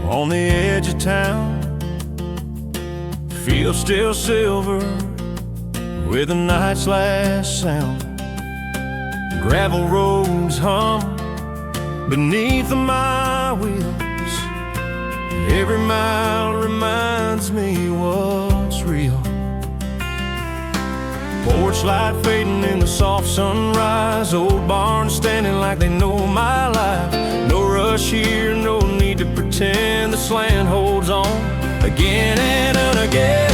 on the edge of town. Fields still silver with the night's last sound. Gravel roads hum beneath my wheels. Every mile reminds me what's real. Porch light fading in the soft sunrise. Old barns standing like they know my life. No rush here, no need to pretend. This land holds on again and again.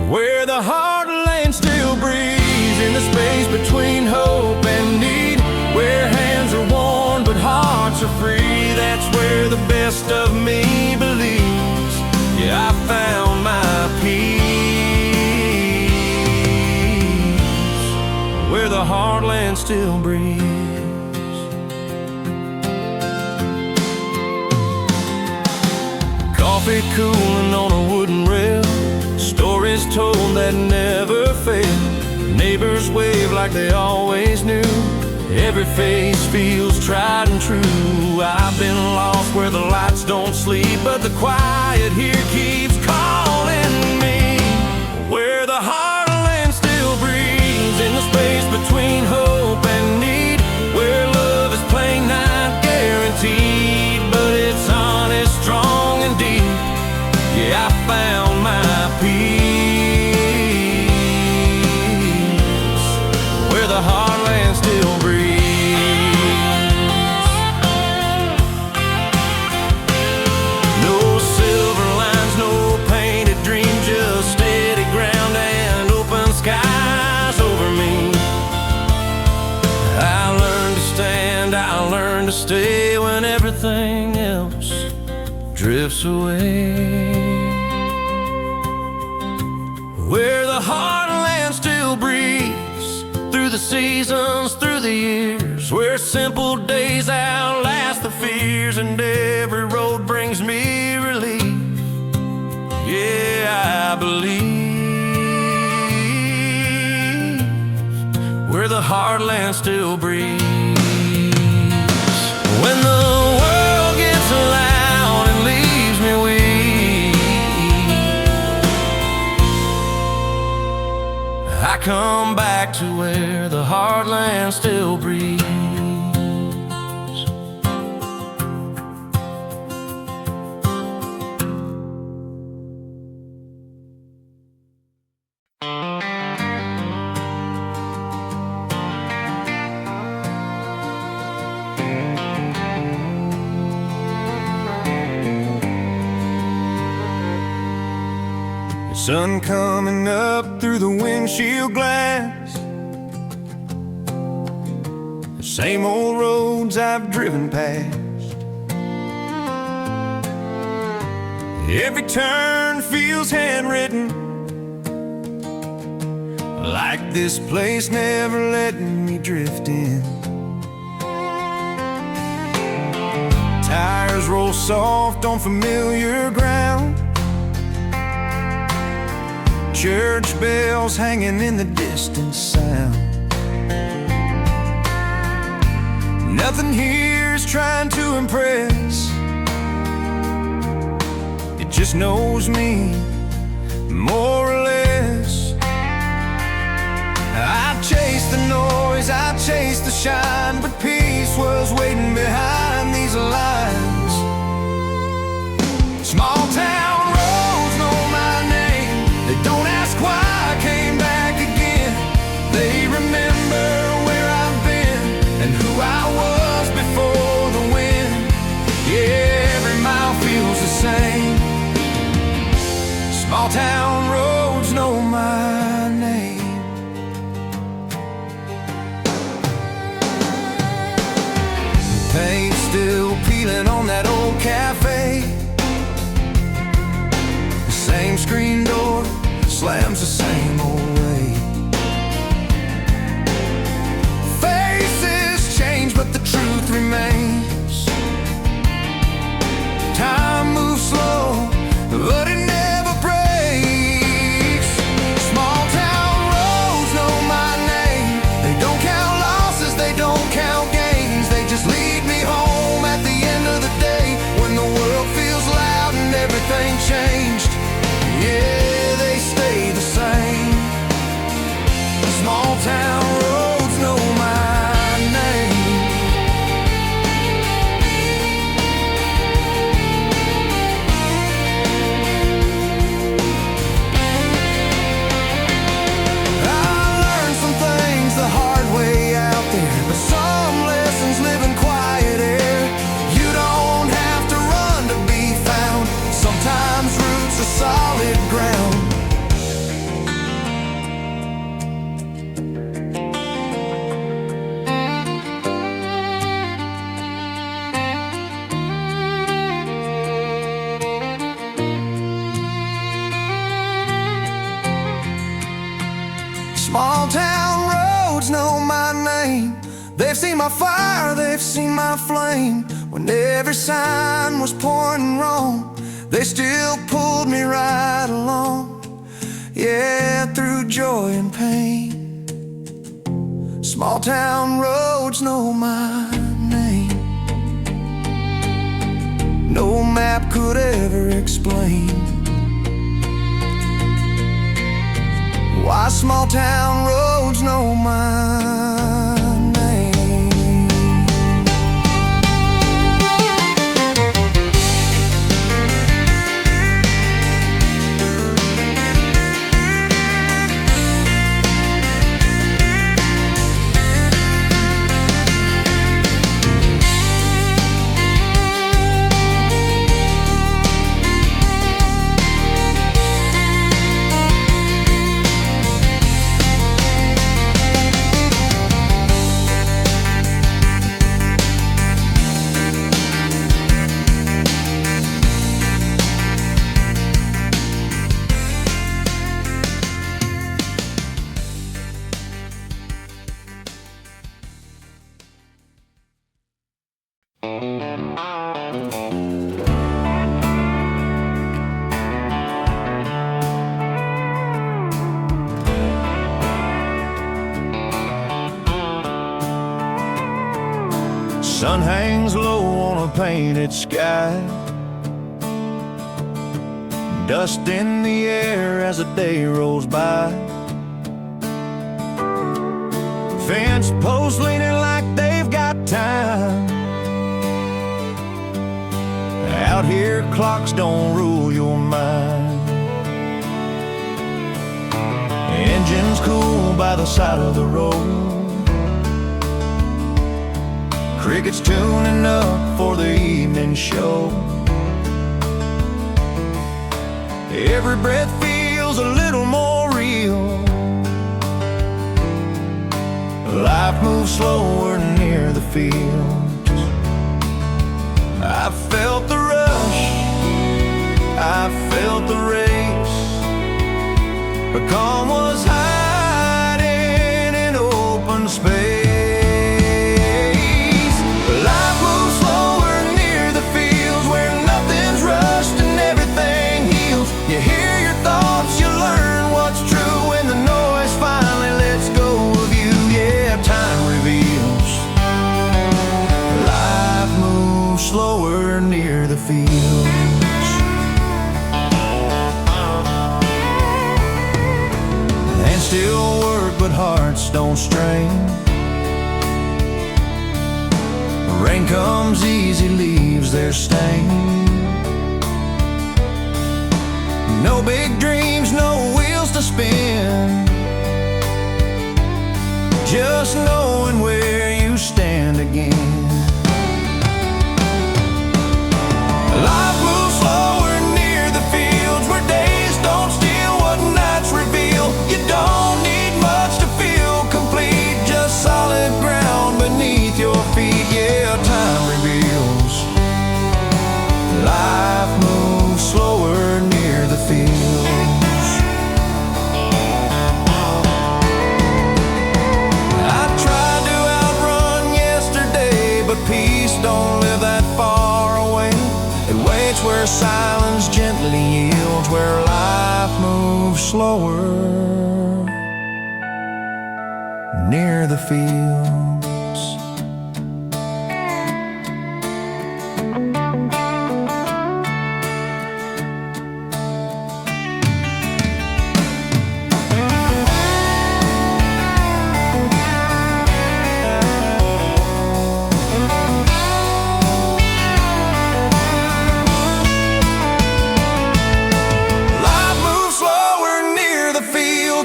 Where the heartland still breathes, in the space between hope and need. Where hands are worn but hearts are free. That's where the best of me believes. Yeah, I found my peace. Where the heartland still breathes. Coffee cooling on a wooden rail. Stories told that never fail. Neighbors wave like they always knew. Every face feels tried and true. I've been lost where the lights don't sleep, but the quiet here keeps calling me. Where the heartland still breathes, in the space between hope and need. Where love is plain, not guaranteed, but it's honest, strong and deep. Yeah, I found my peace. Where the heartland still breathes. No silver lines, no painted dreams, just steady ground and open skies over me. I learned to stand, I learned to stay when everything else drifts away. Where the heartland still breathes, through the seasons, through the years. Where simple days outlast the fears, and every road brings me relief. Yeah, I believe. Where the heartland still breathes. When the world gets loud and leaves me weak, I come back to where the heartland still breathes. Sun coming up through the windshield glass. The same old roads I've driven past. Every turn feels handwritten, like this place never letting me drift in. Tires roll soft on familiar ground. Church bells hanging in the distant sound. Nothing here's trying to impress. It just knows me, more or less. I chased the noise, I chased the shine, but peace was waiting behind these lines. Small town roads know my name. They don't ask why I came back again. They remember where I've been and who I was before the wind. Yeah, every mile feels the same. Small town roads know my name. Paint still peeling on that old cafe. The same screen door slams the same old way. Faces change, but the truth remains. Time moves slow, but it never breaks. Small town roads know my name. They don't count losses, they don't count gains. They just lead me home at the end of the day, when the world feels loud They've seen my fire, they've seen my flame. When every sign was pointing wrong, they still pulled me right along. Yeah, through joy and pain. Small town roads know my name. No map could ever explain why small town roads know my name. Sun hangs low on a painted sky. Dust in the air as the day rolls by. Fence posts leaning like they've got time. Out here clocks don't rule your mind. Engines cool by the side of the road. Crickets tuning up for the evening show. Every breath feels a little more real. Life moves slower near the fields. I felt the rush, I felt the race, but calm was hiding in open space. Slower near the fields. And still work, but hearts don't strain. Rain comes easy, leaves their stain. No big dreams, no wheels to spin. Just knowing where you stand again. Life moves slower near the fields, where days don't steal what nights reveal. You don't need much to feel complete, just solid ground beneath your feet. Yeah, time reveals. Life moves slower near the fields. I tried to outrun yesterday, but peace don't live that far away. Where silence gently yields, where life moves slower near the fields.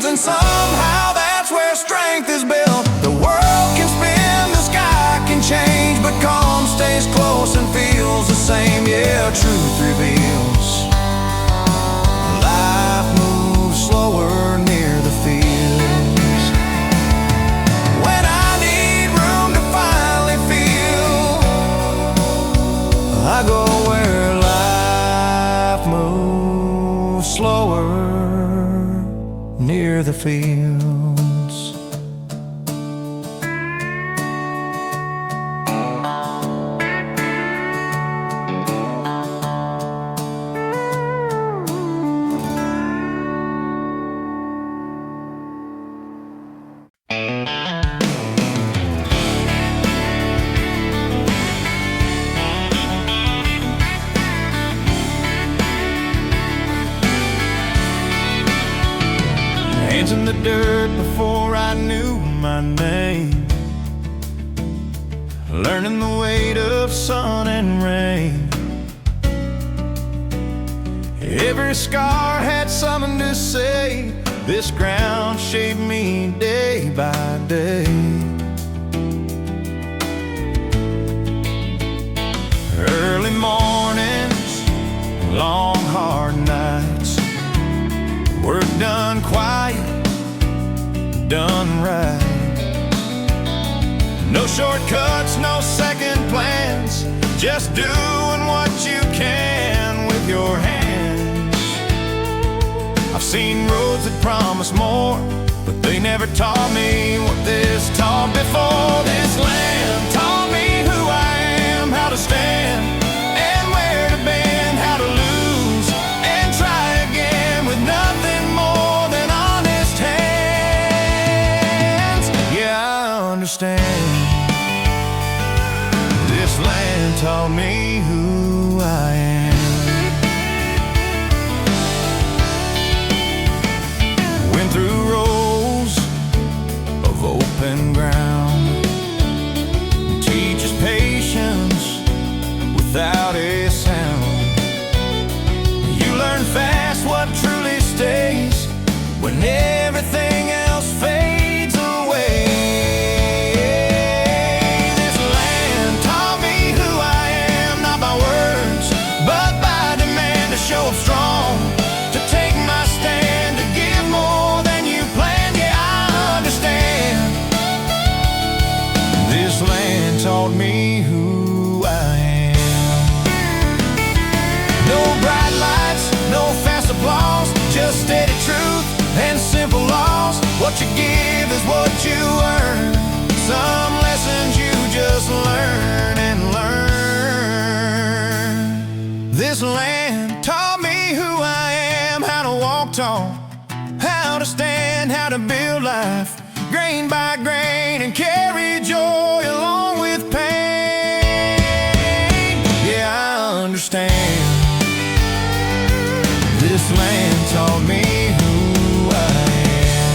And somehow that's where strength is built. The world can spin, the sky can change, but calm stays close and feels the same. Yeah, truth reveals. Life moves slower near the fields. When I need room to finally feel, I go where life moves slower near the fields. before I knew my name, learning the weight of sun and rain. Every scar had something to say. This ground shaped me day by day. Early mornings, long hard nights, work done quiet, done right. No shortcuts, no second plans, just doing what you can with your hands. I've seen roads that promise more, but they never taught me what this taught before. This land taught me who I am, how to stand and where to bend, how to lose and try again with nothing more than honest hands. Yeah, I understand. This land taught me who I am. Through rows of open ground, teaches patience without a sound. You learn fast what truly stays when everything else fades away. This land taught me who I am, not by words, but by demand to show up strong, to take my stand, to give more than you planned. Yeah, I understand. This land taught me who I am. No bright lights, no fast applause, just steady truth and simple laws. What you give is what you earn. Some lessons you just learn and learn. This land taught me who I am, how to walk tall, how to stand, how to build life, grain by grain, and carry joy along with pain. Yeah, I understand. This land taught me who I am.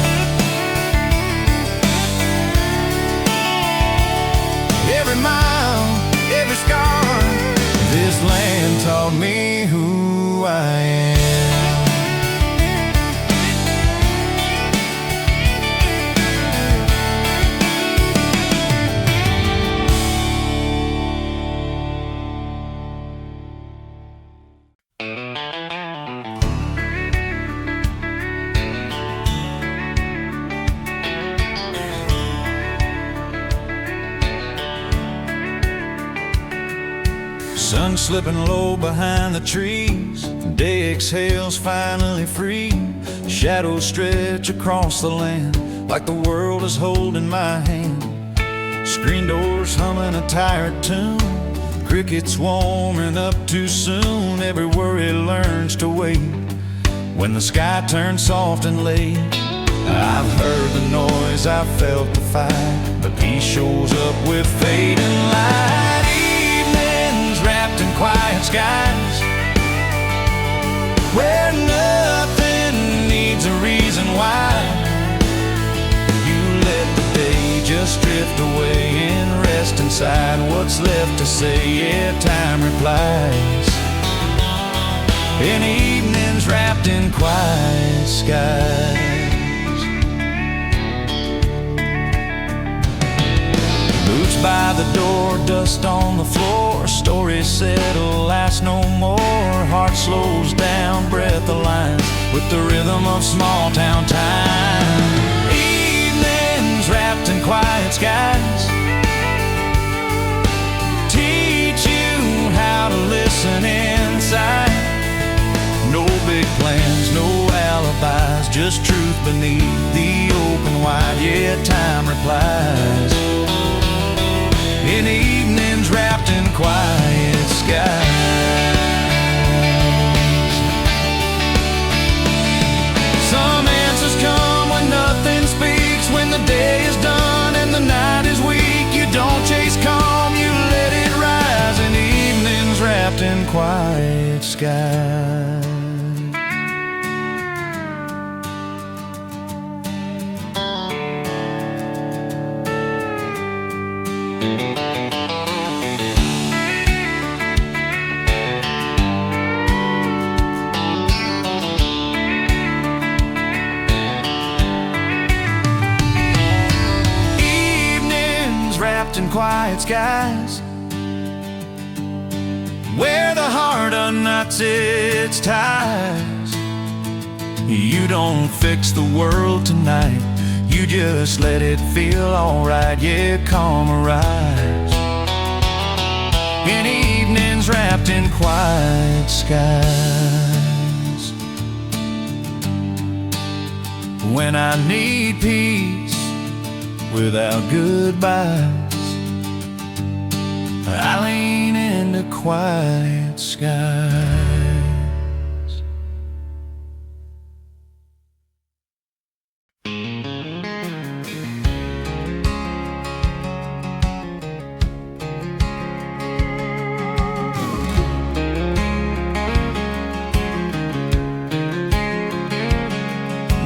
Every mile, every scar, this land taught me who I am. Sun slipping low behind the trees, day exhales finally free. Shadows stretch across the land like the world is holding my hand. Screen doors humming a tired tune, crickets warming up too soon. Every worry learns to wait when the sky turns soft and late. I've heard the noise, I've felt the fight, but peace shows up with fading light. Wrapped in quiet skies, where nothing needs a reason why. You let the day just drift away and rest inside. What's left to say? Yeah, time replies. In evenings wrapped in quiet skies. Boots by the door, dust on the floor. Stories settle, last no more. Heart slows down, breath aligns with the rhythm of small town time. Evenings wrapped in quiet skies teach you how to listen inside. No big plans, no alibis, just truth beneath the open wide. Yeah, time replies. In evenings wrapped in quiet skies. Some answers come when nothing speaks, when the day is done and the night is weak. You don't chase calm, you let it rise. In evenings wrapped in quiet skies. quiet skies, where the heart unknots its ties. You don't fix the world tonight, you just let it feel alright. Yeah, calm arise in evenings wrapped in quiet skies. When I need peace without goodbyes, I lean into quiet skies.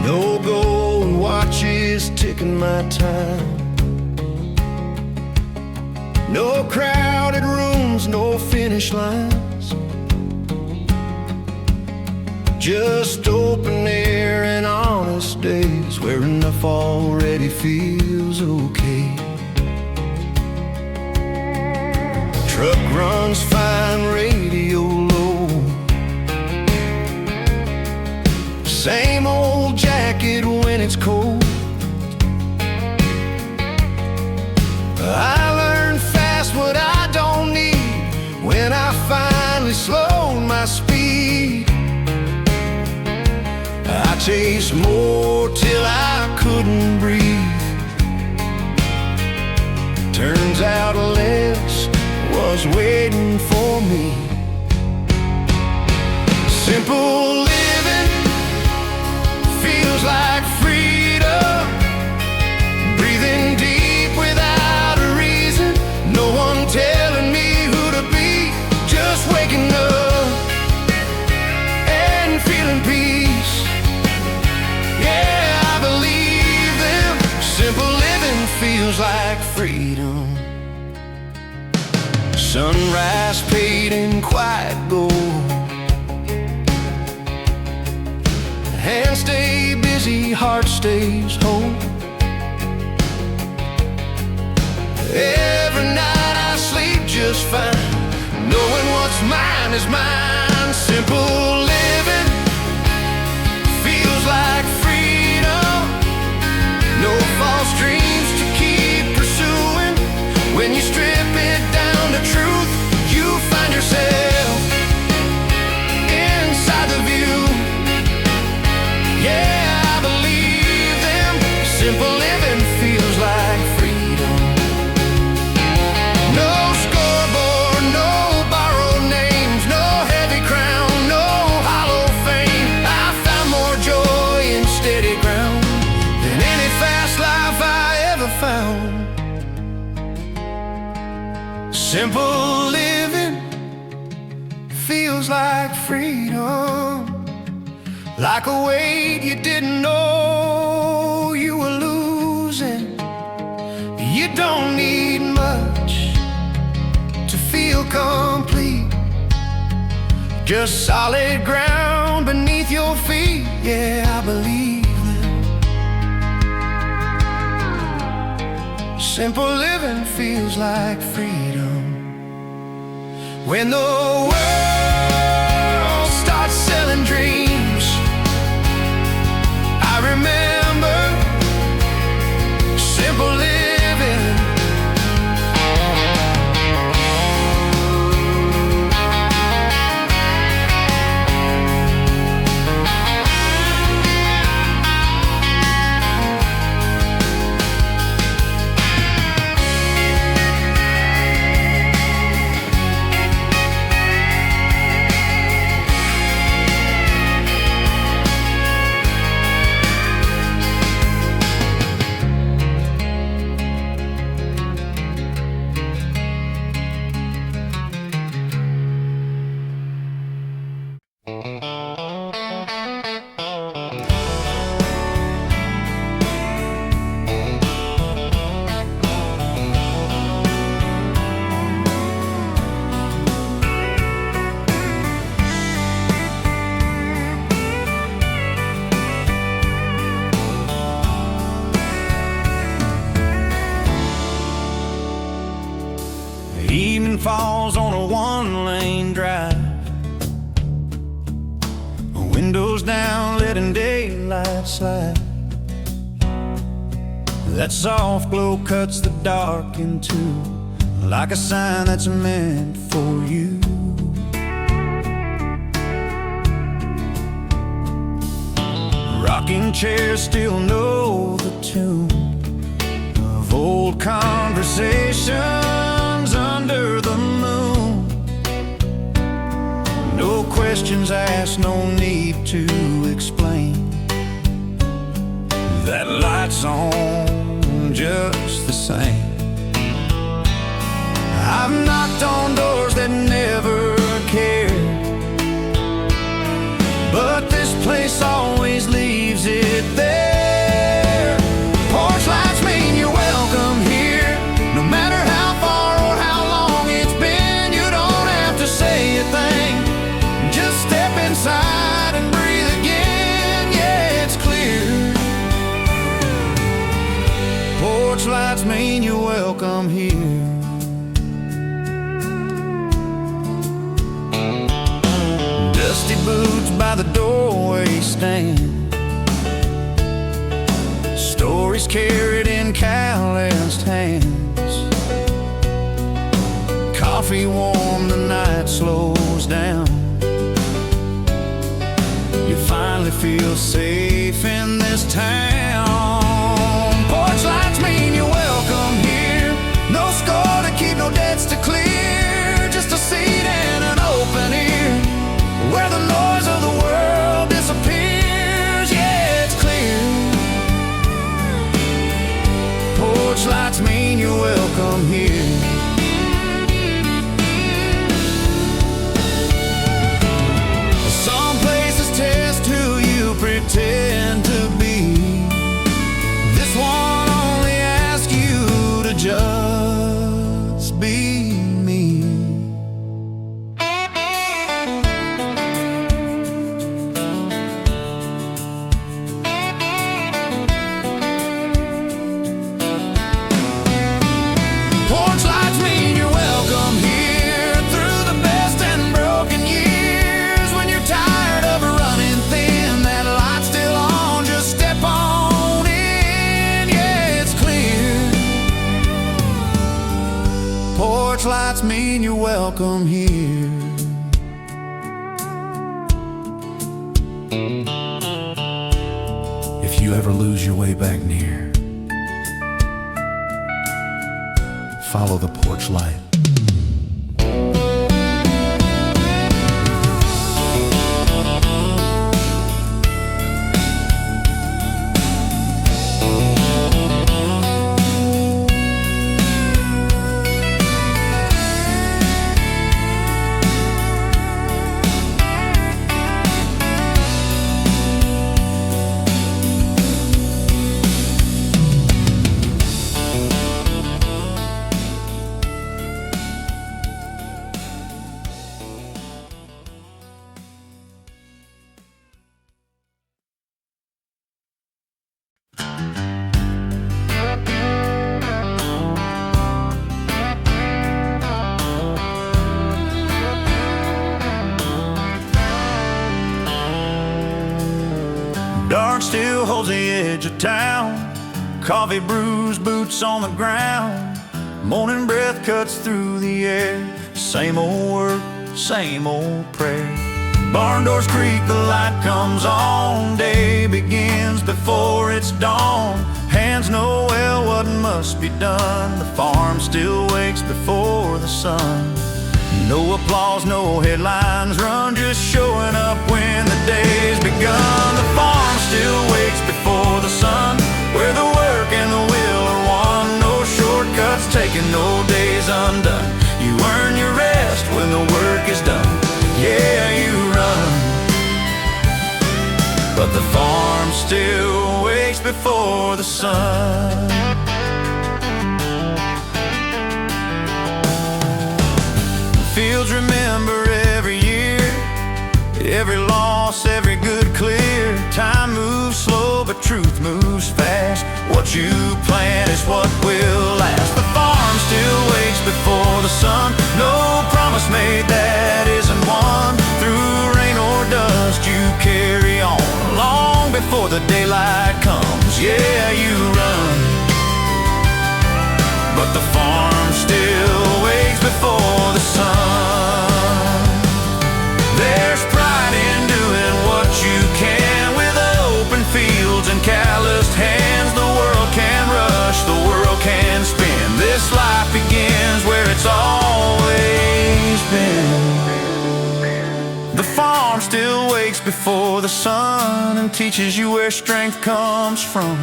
No gold watches ticking my time, no crowded rooms, no finish lines, just open air and honest days where enough already feels okay. Truck runs fine, radio low, same old jacket when it's cold. I learned fast what I don't need when I finally slowed my speed. I chased more till I couldn't breathe. Turns out less was waiting for me. Simple living feels like freedom, breathing deep without a reason, no one telling me who to be, just waking up and feeling peace. Yeah, I believe them. Simple living feels like freedom. Sunrise paid in quiet gold, hands stay busy, heart stays whole. Every night I sleep just fine, knowing what's mine is mine. Simple living feels like freedom, no false dreams to keep pursuing. When you strip it down to truth, you find yourself inside the view. Yeah, I believe them. Simple living feels like freedom. No scoreboard, no borrowed names, no heavy crown, no hollow fame. I found more joy in steady ground than any fast life I ever found. Simple living feels like freedom, like a weight you didn't know you were losing. You don't need much to feel complete, just solid ground beneath your feet. Yeah, I believe them. Simple living feels like freedom. When the world starts selling dreams, I remember simple living. letting daylight slide. That soft glow cuts the dark in two, like a sign that's meant for you. Rocking chairs still know the tune of old conversations under the moon. No questions asked, no need to explain. That light's on just the same. I've knocked on doors that never cared, but this place always leaves it there. Porch lights mean you're welcome here. No matter how far or how long it's been, you don't have to say a thing. Just step inside and breathe again. Yeah, it's clear. Porch lights mean you're welcome here. Dusty boots by the doorway stand, stories carried in calloused hands. Coffee warm, the night slows down. You finally feel safe in this town. Porch lights mean you're welcome here. No score to keep, no debts to clear. Just a seat and an open ear, where the noise of the world disappears. Yeah, it's clear. Porch lights mean you're welcome here. Some places test who you pretend to be. This one only asks you to just be me. Porch lights mean you're welcome here, through the best and broken years. When you're tired of running thin, that light's still on, just step on in. Yeah, it's clear. Porch lights mean you're welcome here. If you ever lose your way back near, follow the porch light. Dark still holds the edge of town. Coffee brews, boots on the ground. Morning breath cuts through the air. Same old work, same old prayer. Barn doors creak, the light comes on. Day begins before it's dawn. Hands know well what must be done. The farm still wakes before the sun. No applause, no headlines run, just showing up when the day's begun. The farm still wakes before the sun, where the work and the will are one. No shortcuts taken, no days undone. You earn your rest when the work is done. Yeah, you run, but the farm still wakes before the sun. Fields remember every year, every loss, every good clear. Time moves slow, but truth moves fast. What you plant is what will last. The farm still wakes before the sun. No promise made that isn't won. Through rain or dust, you carry on along. yeah, you run. But the farm still wakes before the sun. There's pride in doing what you can with open fields and calloused hands. The world can rush, the world can spin. This life begins where it's always been. The farm still wakes before the sun and teaches you where strength comes from.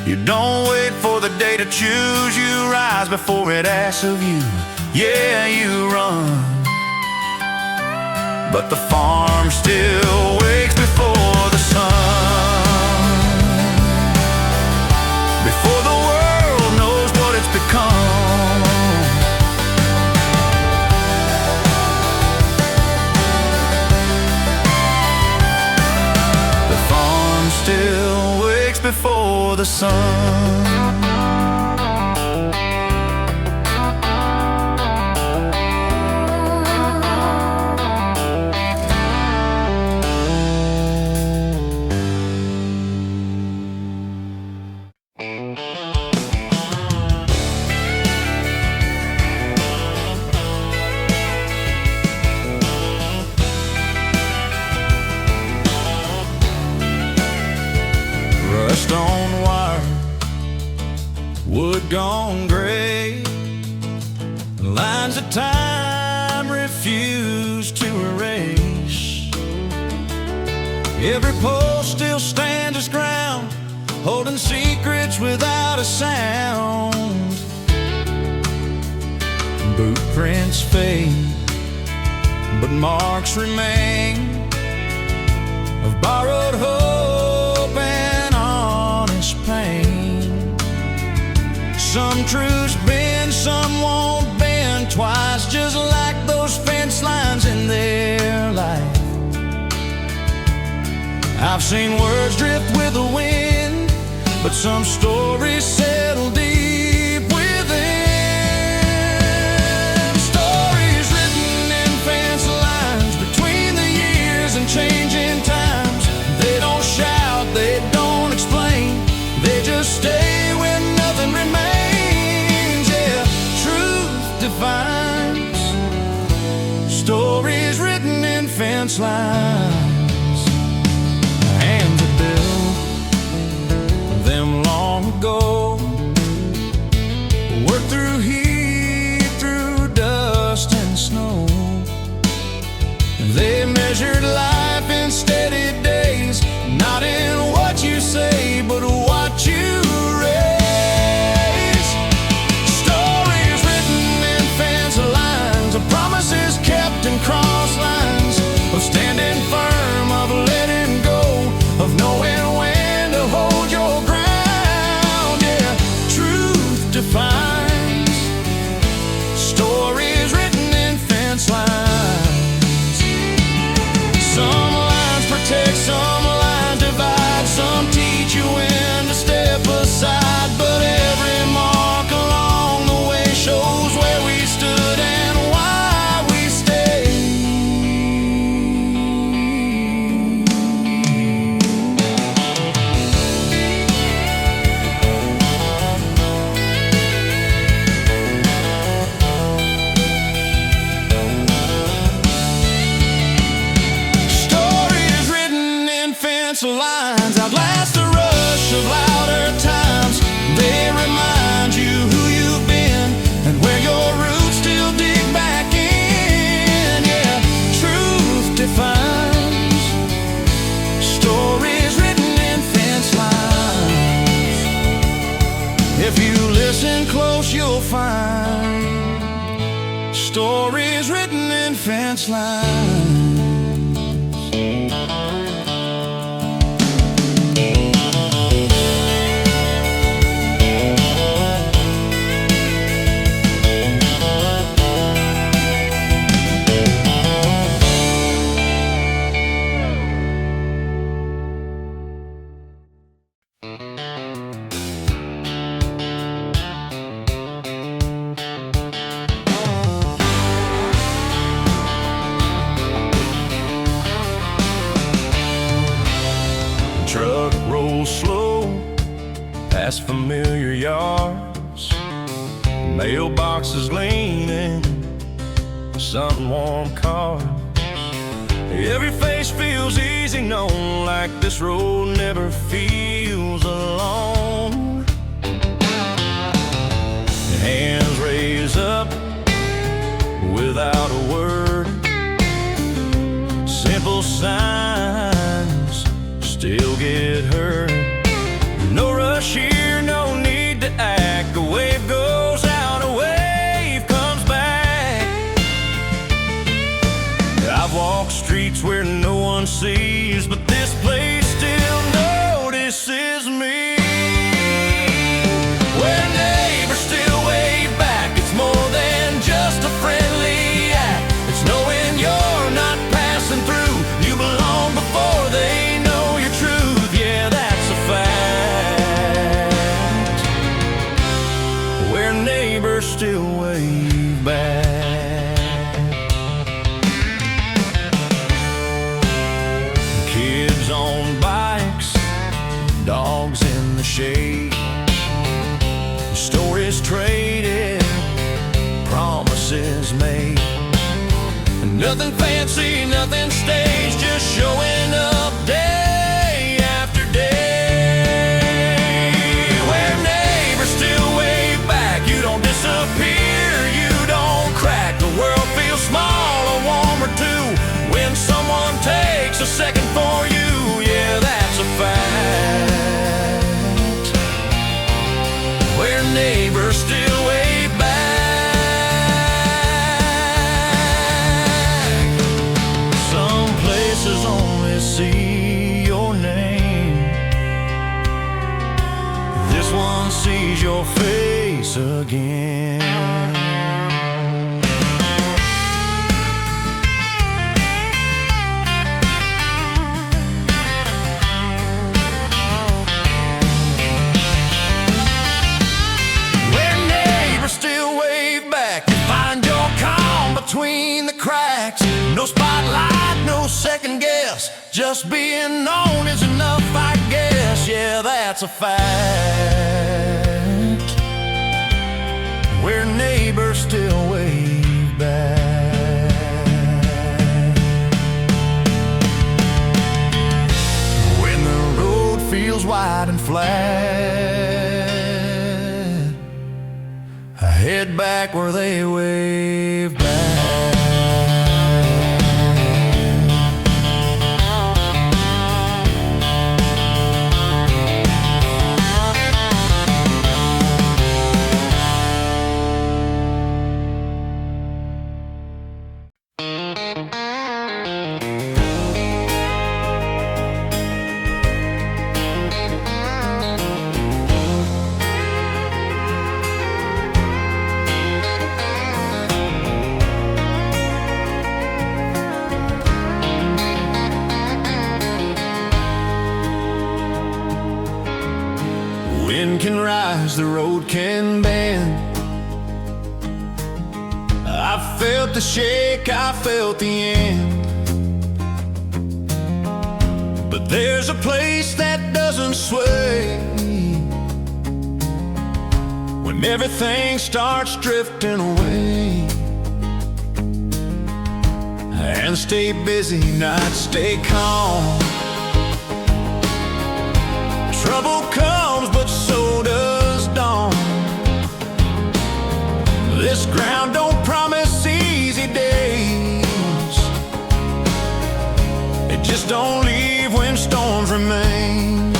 You don't wait for the day to choose, you rise before it asks of you. Yeah, you run. But the farm still wakes before the sun. Before the world knows what it's become. The farm still wakes before the sun. Stone wire, wood gone gray, lines of time refuse to erase. Every post still stands its ground, holding secrets without a sound. Boot prints fade, but marks remain of borrowed hope and honest pain. Some truths bend, some won't bend twice, just like those fence lines in their life. I've seen words drift with the wind, but some stories settle deep within. Stories written in fence lines between the years and changing times. They don't shout, they don't explain, they just stay when nothing remains. Yeah, truth defines. Stories written in fence lines. Hands that built them long ago, work through heat, through dust and snow. They measured life in steady days, not in what you say, but what you raise. Stories written in fence lines, of promises kept in cross lines, of standing firm, of letting go, of knowing when to hold your ground. Yeah, truth defines. Stories written in fence lines. Some lines protect, some lines divide, some teach you when to step aside. But every mark along the way shows where we stood and why we stayed. Stories written in fence lines outlast the rush of louder times. They remind you who you've been and where your roots still dig back in. Yeah, truth defines. Stories written in fence lines. If you listen close, you'll find stories written in fence lines. Truck rolls slow, past familiar yards, mailboxes leaning, something warm cars. Every face feels easy, known like this road never feels alone. Hands raised up without a word, simple signs still get heard. No rush here, no need to act. A wave goes out, a wave comes back. I've walked streets where no one sees, but this place still notices me. Where neighbors still wave back, it's more than just a friendly act. It's knowing you're not passing through, you belong before they know your truth. Yeah, that's a fact. Where neighbors still wave back. Kids on bikes, dogs in the shade, stories traded, promises made. Nothing fancy, nothing staged, just showing up day after day. Where neighbors still wave back, you don't disappear, you don't crack. The world feels small, a warm or two, when someone takes a second for you. Yeah, that's a fact. Where neighbors still wave back. Some places only see your name, this one sees your face again. Between the cracks, no spotlight, no second guess, just being known is enough, I guess. Yeah, that's a fact. Where neighbors still wave back. When the road feels wide and flat, I head back where they wave back. Wind can rise, the road can bend. I felt the shake, I felt the end. But there's a place that doesn't sway when everything starts drifting away. And stay busy, not stay calm. Trouble comes, but so does dawn. This ground don't promise easy days. It just don't leave when storms remain.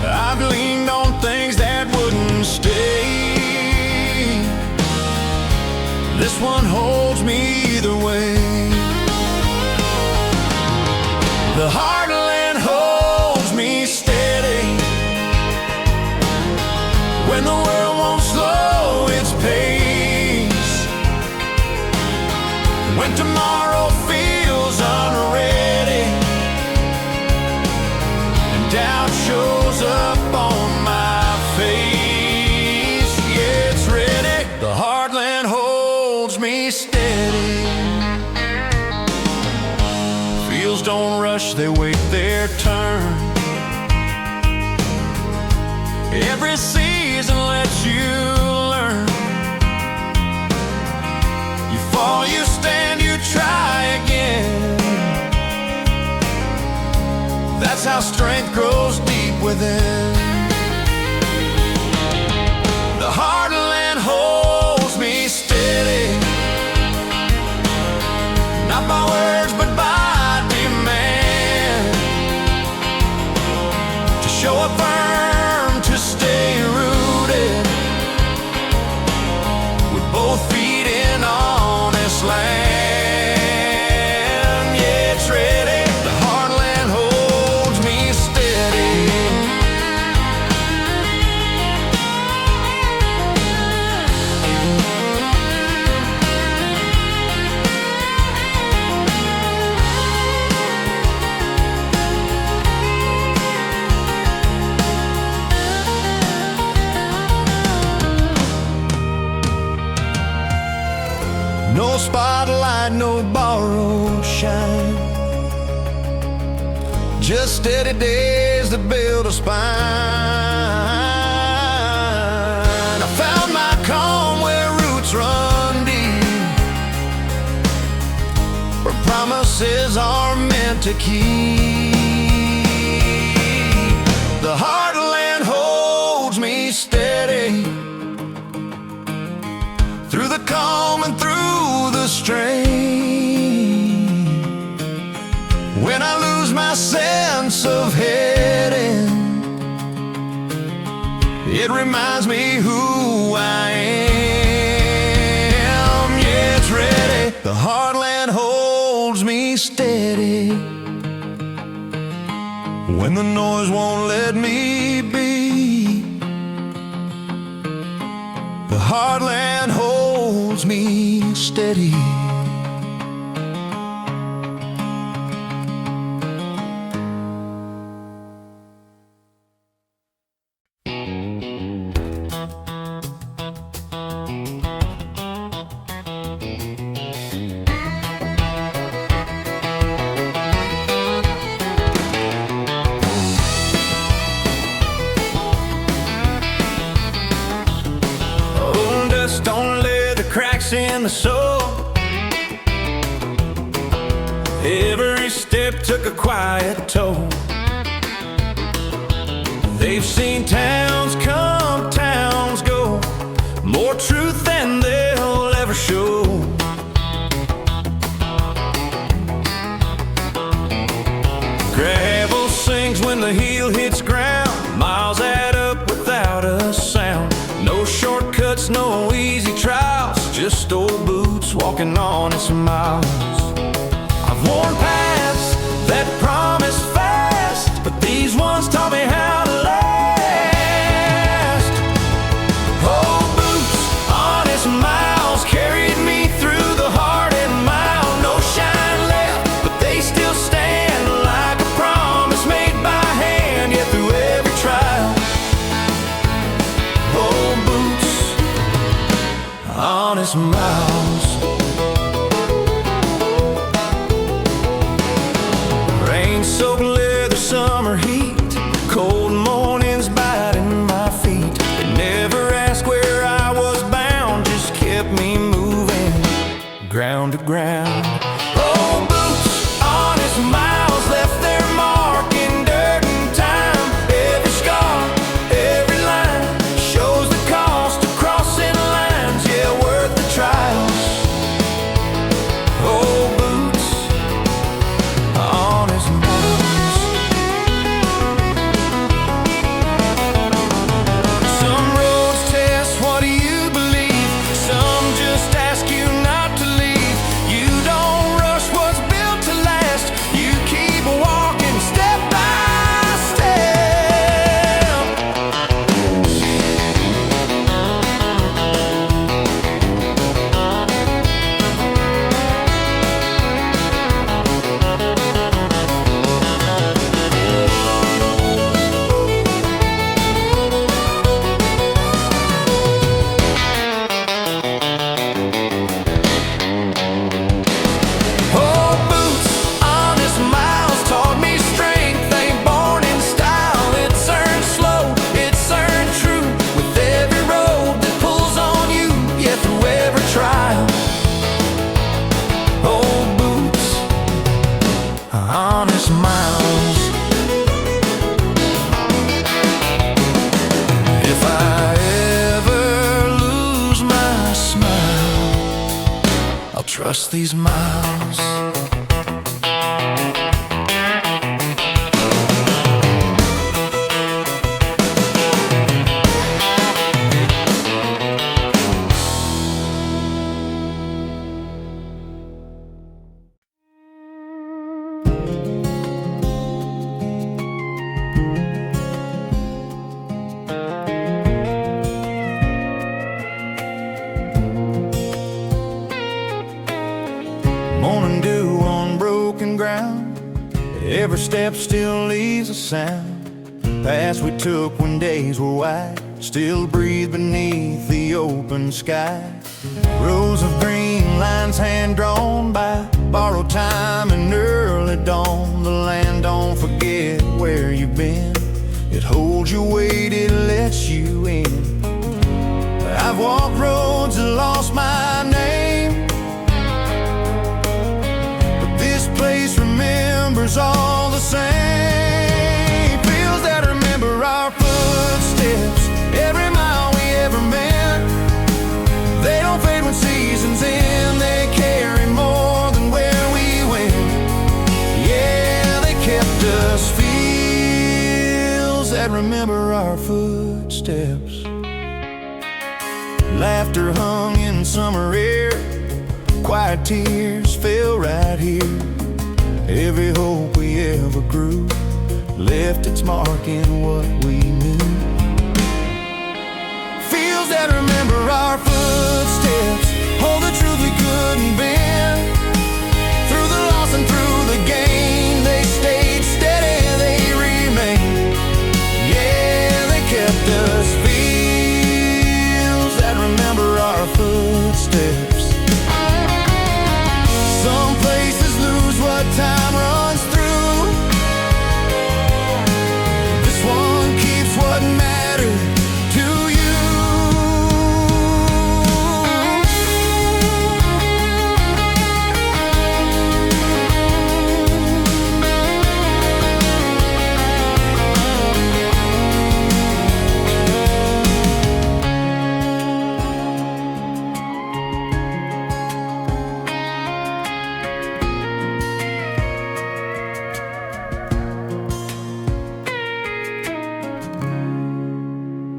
I've leaned on things that wouldn't stay. This one holds me either way. The Heartland holds me steady when the world won't slow its pace, when tomorrow feels unready and doubt shows up on my face. Yeah, it's ready. The Heartland holds me steady. Fields don't rush, they wait their turn. Every season lets you learn. You fall, you stand, you try again. That's how strength grows deep within. The Heartland holds me steady, not by words but by demand. To show up firm, to stay rooted, with both feet in honest land. Yeah, it's ready. The Heartland holds me steady. No spotlight, no borrowed shine, just steady days that build a spine. I found my calm where roots run deep, where promises are meant to keep. The Heartland holds me steady, through the calm and through the strain. When I lose my sense of heading, it reminds me who I am. Yeah, it's ready. The Heartland holds me steady, when the noise won't let me be. The Heartland holds me steady. Don't let the cracks in the soul. Every step took a quiet toll. They've seen towns come, towns go, more truth than they'll ever show. Gravel sings when the heel hits ground, miles add up without a sound. No shortcuts, no easy trials, just old boots walking honest miles. I've worn paths that promise fast, but these ones taught me how to last. Old boots, honest miles, carried me through the hard and mild. No shine left, but they still stand like a promise made by hand, yet through every trial. Old boots, honest miles. Rain-soaked leather, summer heat, cold mornings biting my feet. They never asked where I was bound, just kept me moving, ground to ground. Old boots, honest miles, left their mark in dirt and time. Every scar, every line shows the cost of crossing lines, yeah, worth the trials. Old boots, honest miles. across these miles. Morning dew on broken ground, every step still leaves a sound. Paths we took when days were white still breathe beneath the open sky. Rows of green lines hand-drawn by borrowed time and early dawn. The land don't forget where you've been, it holds your weight, it lets you in. I've walked roads that lost my name, this place remembers all the same. Fields that remember our footsteps, every mile we ever met. They don't fade when seasons end, they carry more than where we went. Yeah, they kept us. Fields that remember our footsteps. Laughter hung in summer air, quiet tears fell right here. Every hope we ever grew left its mark in what we knew. Fields that remember our footsteps, hold the truth we couldn't bend. Through the loss and through the gain, they stayed steady, they remained. Yeah, they kept us. Fields that remember our footsteps. Some places lose what time runs through. This one keeps what mattered to you.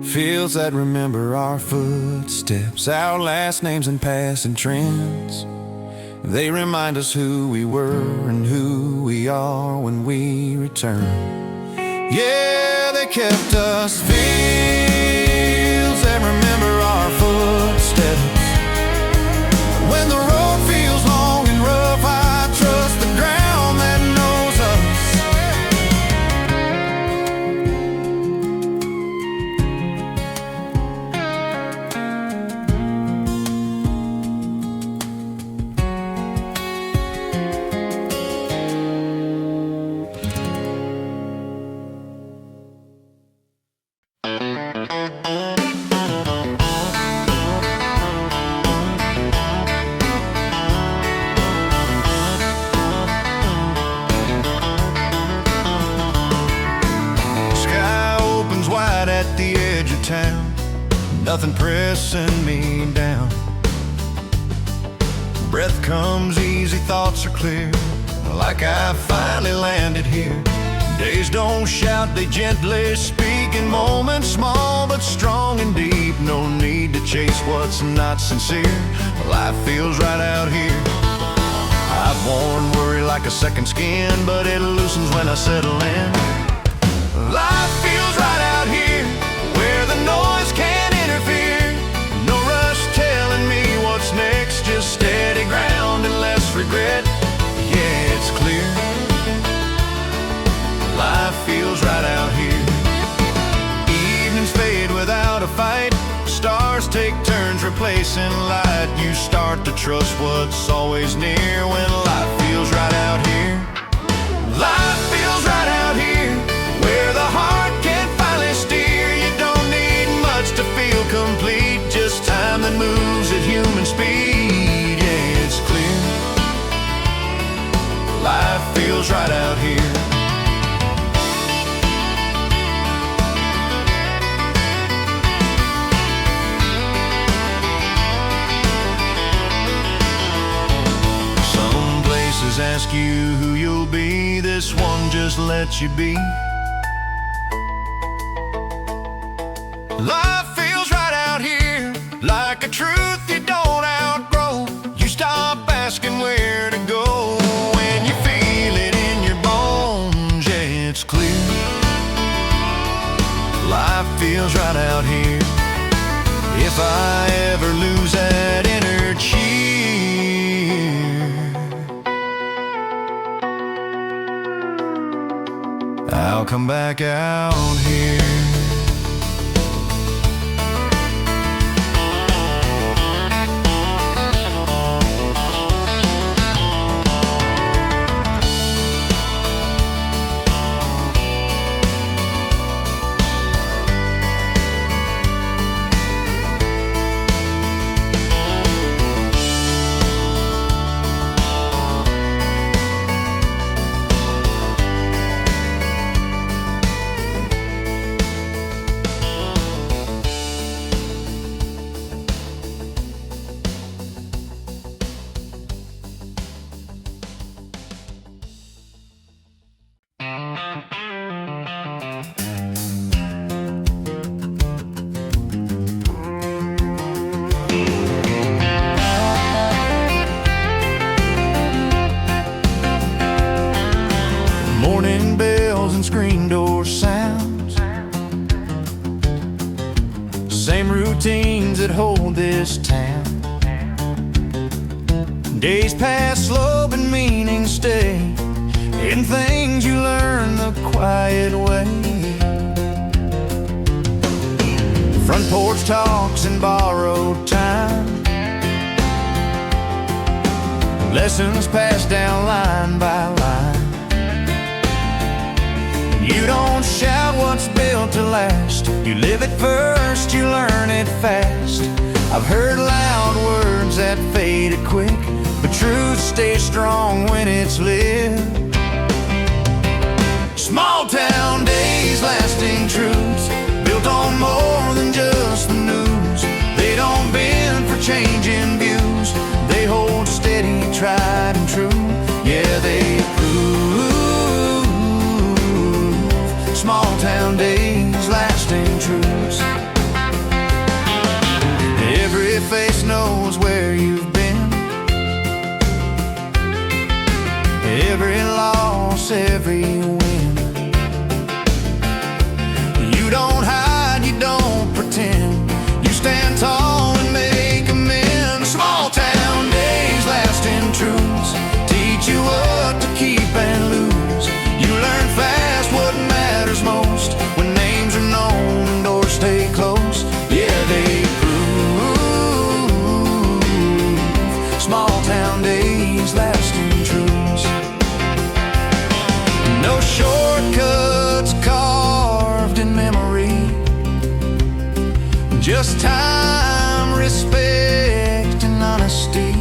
Fields that remember our footsteps, our last names and passing trends. They remind us who we were and who we are when we return. Yeah, they kept us. Fields that remember our footsteps. When the road feels long and rough, I trust the ground that knows us. At the edge of town, nothing pressing me down. Breath comes easy, thoughts are clear, like I finally landed here. Days don't shout, they gently speak in moments small but strong and deep. No need to chase what's not sincere, life feels right out here. I've worn worry like a second skin, but it loosens when I settle in. Life feels right out here, where the noise can't interfere. No rush telling me what's next, just steady ground and less regret. Yeah, it's clear, life feels right out here. Evenings fade without a fight, stars take turns replacing light. You start to trust what's always near when life feels right out here. Life feels right out here, where the heart can finally steer. You don't need much to feel complete, just time that moves at human speed. Yeah, it's clear, life feels right out here. always ask you who you'll be. This one just lets you be. Life feels right out here, like a truth you don't outgrow. You stop asking where to go when you feel it in your bones. Yeah, it's clear. Life feels right out here. If I ever lose that inner cheer, I'll come back out here. Morning bells and screen door sounds, same routines that hold this town. Days pass slow but meanings stay in things you learn the quiet way. Front porch talks and borrowed time, lessons passed down line by line. You don't shout what's built to last. You live it first, you learn it fast. I've heard loud words that faded quick, but truth stays strong when it's lived. Small town days, lasting truths, built on more than just the news. They don't bend for changing views. They hold steady, tried and true. Yeah, they prove. Small town days, lasting truths. Every face knows where you've been. Every loss, every win. You don't hide, you don't pretend. You stand tall and make amends. Small town days, lasting truths, teach you what to keep and lose. You learn fast what matters most. When names are known and doors stay closed, yeah, they prove. Small town days, lasting truths. No shortcuts carved in memory, just time, respect, and honesty.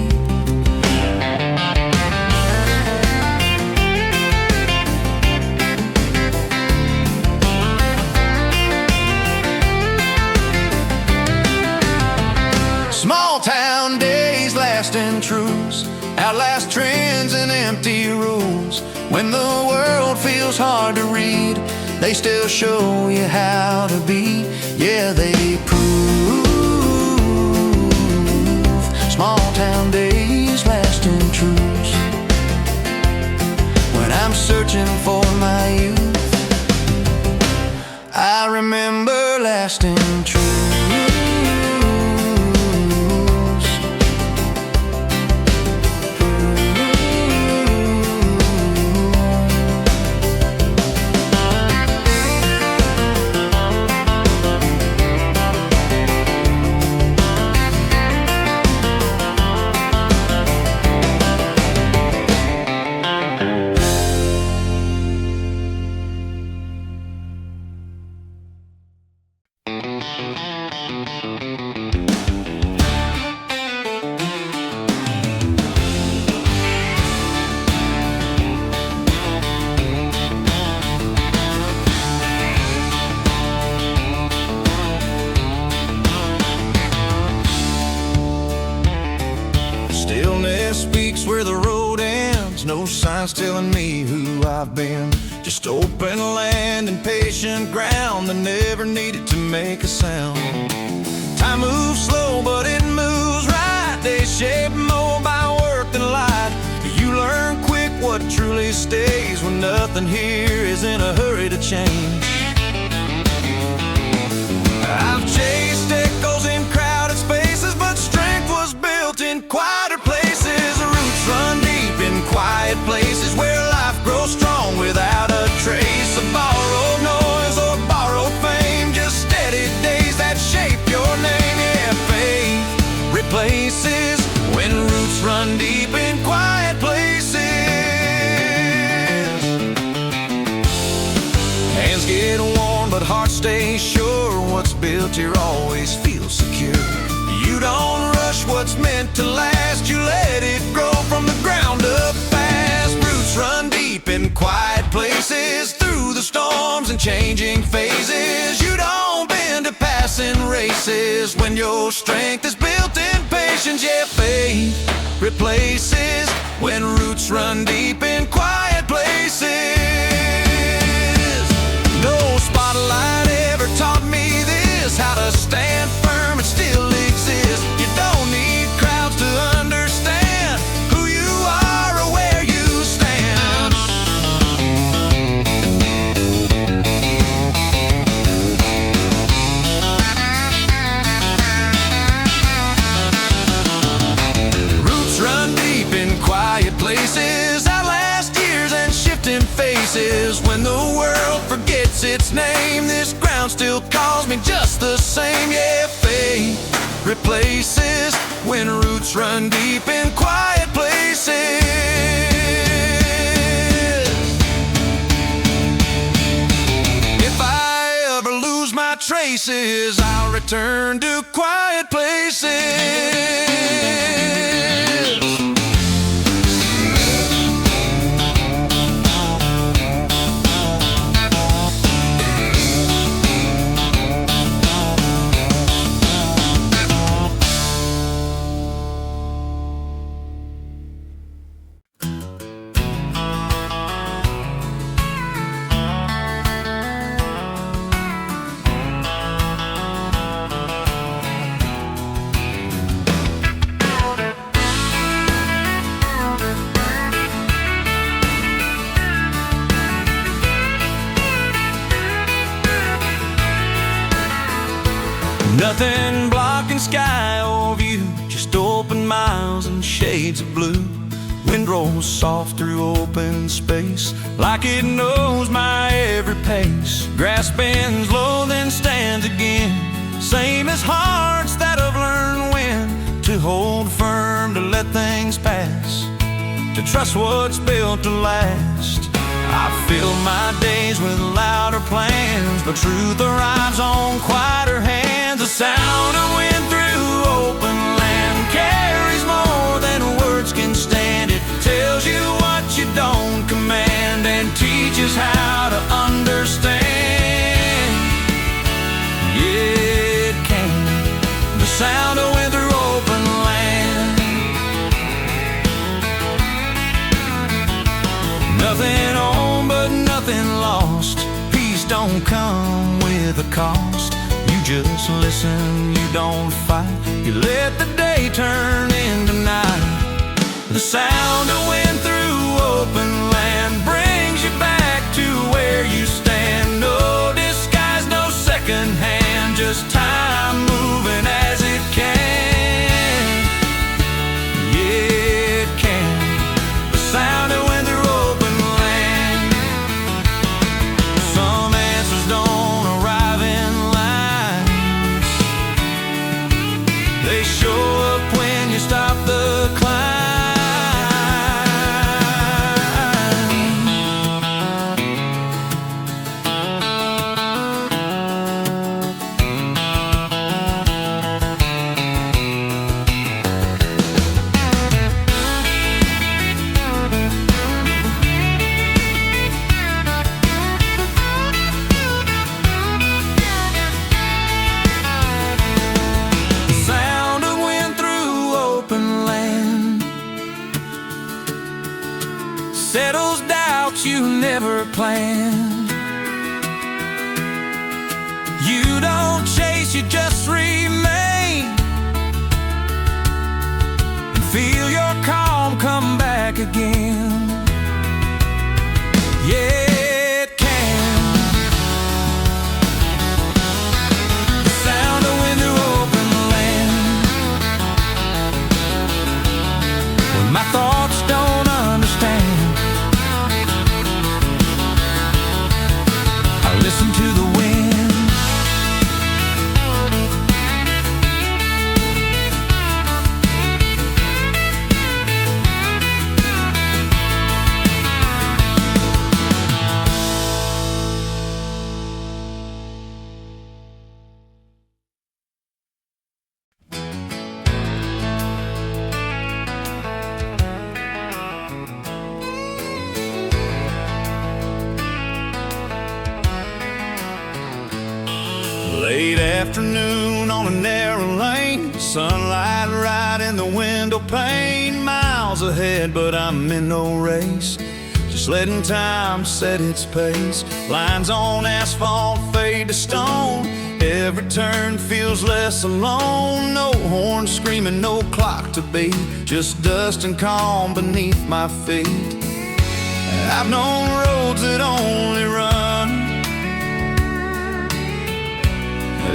Small town days, lasting truths, outlast trends and empty rules. When the world feels hard to read, they still show you how to be. Yeah, they prove. Small town days, lasting truths. When I'm searching for my youth, I remember lasting truths. no signs telling me who I've been. Just open land and patient ground that never needed to make a sound. Time moves slow, but it moves right. They shape more by work than light. You learn quick what truly stays when nothing here is in a hurry to change. I've chased echoes in crowded spaces, but strength was built in quieter places. Roots run deep in quiet places where life grows strong without a trace of borrowed noise or borrowed fame. Just steady days that shape your name. Yeah, faith replaces when roots run deep in quiet places. Hands get warm, but hearts stay sure. What's built here always feels secure. You don't rush what's meant to last. You let it grow from the ground up fast. Roots run deep in quiet places, through the storms and changing phases. You don't bend to passing races when your strength is built in patience. Yeah, faith replaces when roots run deep in quiet places. No spotlight ever taught me this, how to stand firm and still exist. You don't need crowds to understand who you are or where you stand. Roots run deep in quiet places, outlast years and shifting faces. When the world forgets its name, this ground still calls me just the same. Yeah, faith replaces when roots run deep in quiet places. If I ever lose my traces, I'll return to quiet places. Nothing blocking sky or view, just open miles and shades of blue. Wind rolls soft through open space, like it knows my every pace. Grass bends low, then stands again, same as hearts that have learned when to hold firm, to let things pass, to trust what's built to last. I fill my days with louder plans, but truth arrives on quieter hands. The sound of wind through open land carries more than words can stand. It tells you what you don't command and teaches how to understand. Yeah, it can. The sound of wind through open land. Nothing on but nothing lost. Peace don't come with a cost. You just listen, you don't fight. You let the day turn into night. The sound of wind through open land brings you back to where you stand. No disguise, no second hand, just time moving as it can. Yeah, it can. The sound of wind through open land. Some answers don't arrive in lines. They show up when you stop the climb. settles doubts you never planned. You don't chase, you just remain, and feel your calm come back again. Yeah, it can. The sound of wind through open land. When my thoughts don't understand, I listen to the wind. Late afternoon on a narrow lane, sunlight right in the window pane. Miles ahead, but I'm in no race, just letting time set its pace. Lines on asphalt fade to stone, every turn feels less alone. No horn screaming, no clock to beat, just dust and calm beneath my feet. I've known roads that only run,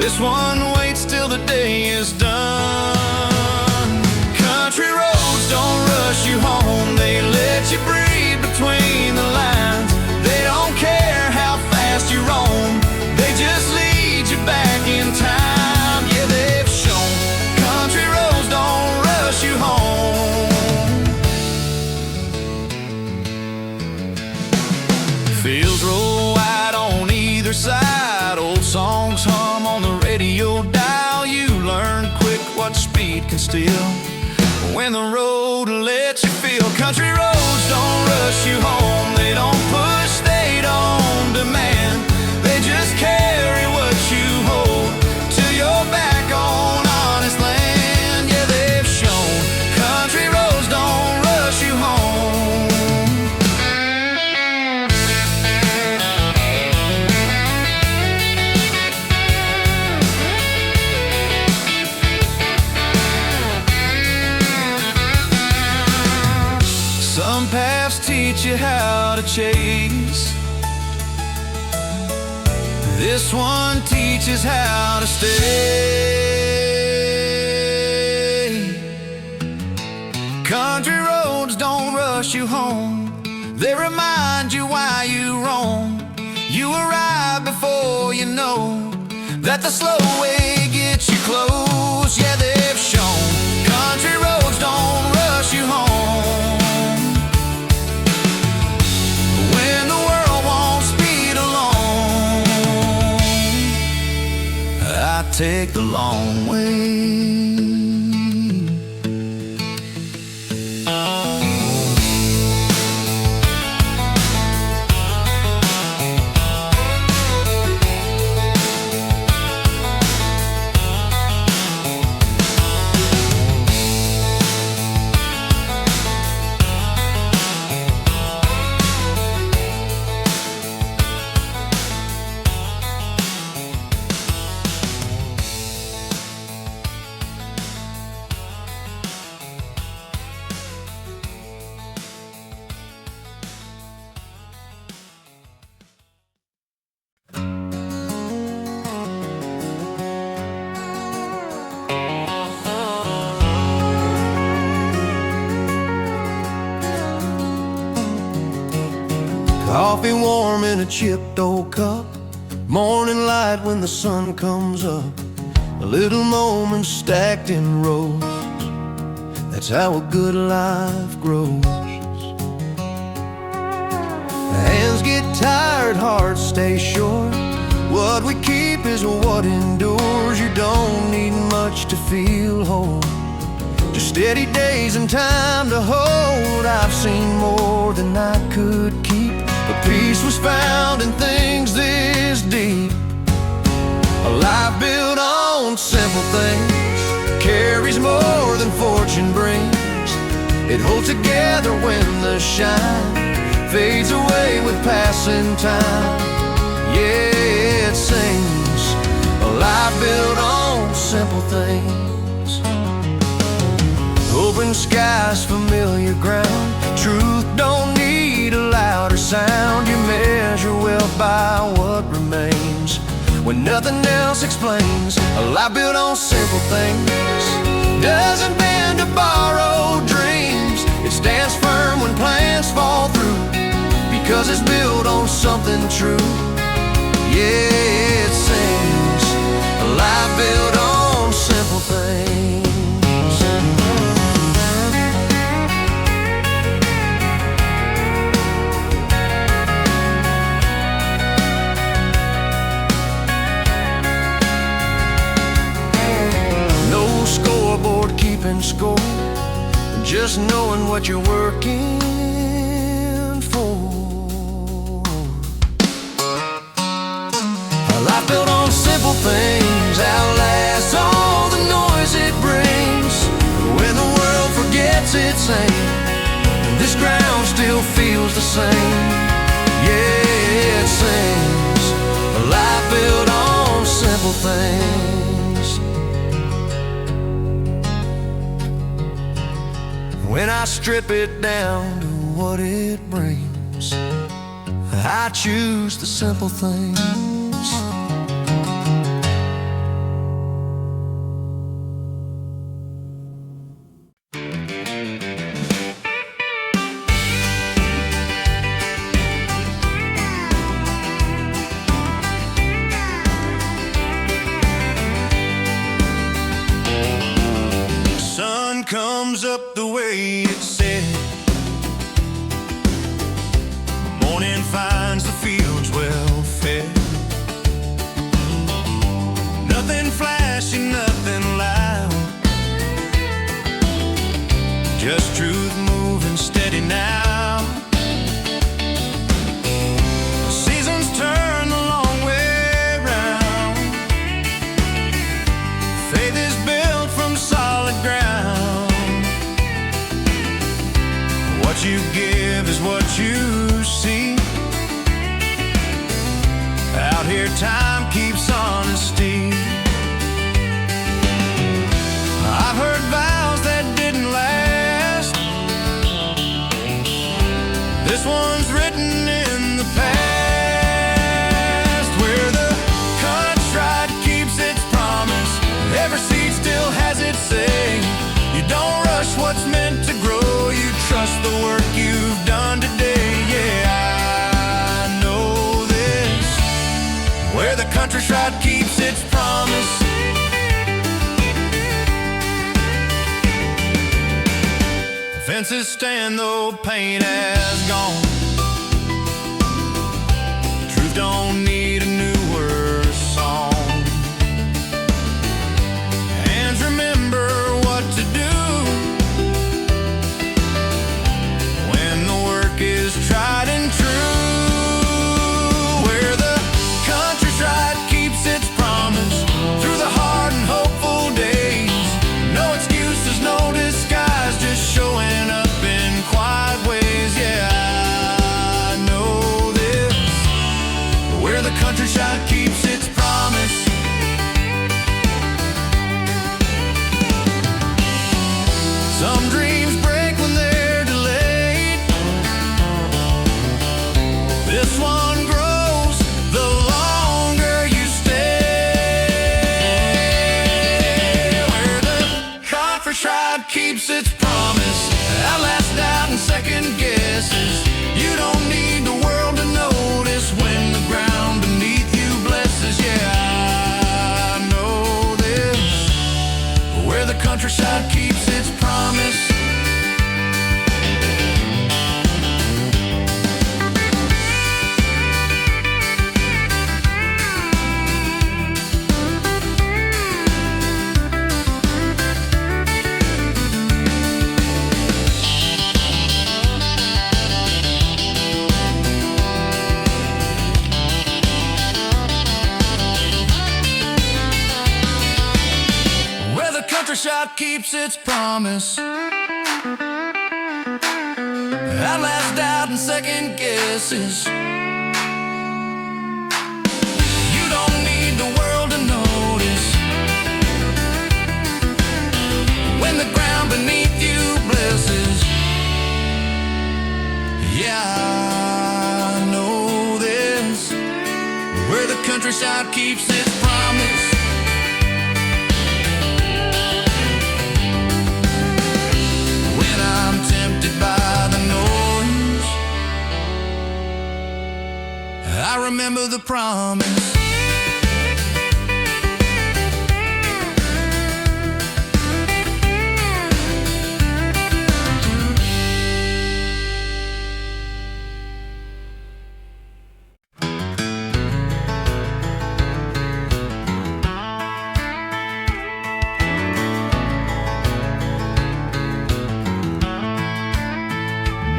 this one waits till the day is done. Country roads don't rush you home, they let you breathe between the lines. They don't care how fast you roam, they just lead you back in time. Yeah, they've shown country roads don't rush you home. Fields roll wide on either side, old songs hum on the radio dial. You learn quick what speed can steal when the road lets you feel. Country roads don't rush you home, they don't push, they don't demand, they just carry what you hold till you're back on honest land. Yeah, they've shown country roads don't rush you home. Some paths teach you how to chase, this one teaches how to stay. Country roads don't rush you home, they remind you why you roam. You arrive before you know that the slow way gets you close. Yeah, they've shown country roads don't rush you home. When the world won't speed along, I take the long way. Coffee warm in a chipped old cup, morning light when the sun comes up, a little moment stacked in rows. That's how a good life grows. Hands get tired, hearts stay short, what we keep is what endures. You don't need much to feel whole, just steady days and time to hold. I've seen more than I could keep, but peace was found in things this deep. A life built on simple things carries more than fortune brings. It holds together when the shine fades away with passing time. Yeah, it sings a life built on simple things. Open skies, familiar ground. Truth don't need a louder sound. You measure wealth by what remains when nothing else explains. A life built on simple things doesn't bend to borrowed dreams. It stands firm when plans fall through, because it's built on something true. Yeah, it sings a life built on simple things. No scoreboard keeping score, just knowing what you're working for. A life built on simple things outlasts all the noise it brings. When the world forgets its aim, this ground still feels the same. Yeah, it sings a life built on simple things. When I strip it down to what it brings, I choose the simple things. Sun comes up the way it said. Morning finds the fields well fed. Nothing flashy, nothing loud, just truth moving steady now. Seasons turn the long way round. Faith is built from solid ground. What you give is what you see. Out here time keeps honesty. I've heard vows that didn't last. This one's written in the past. Where the contrite keeps its promise, every seed still has its say. You don't rush what's meant to grow, you trust the work you've done today. Yeah, I know this. Where the countryside keeps its promise. Fences stand though paint has gone. Truth don't need a newer song. Hands remember what to do when the work is tried and true. Where the countryside keeps its promise through the hard and hopeful days. No excuses, no disguise, just showing up in quiet ways. Yeah, I know this. Where the countryside keeps its promise. Some dreams break when they're delayed. This one grows the longer you stay. Where the countryside keeps its promise, outlast doubt and second guesses. You don't need the world to notice when the ground beneath you blesses. Yeah, I know this. Where the countryside keeps its promise. countryside keeps its promise. outlast doubt and second guesses. You don't need the world to notice when the ground beneath you blesses. Yeah, I know this, where the countryside keeps its promise. When I'm tempted by the noise, I remember the promise.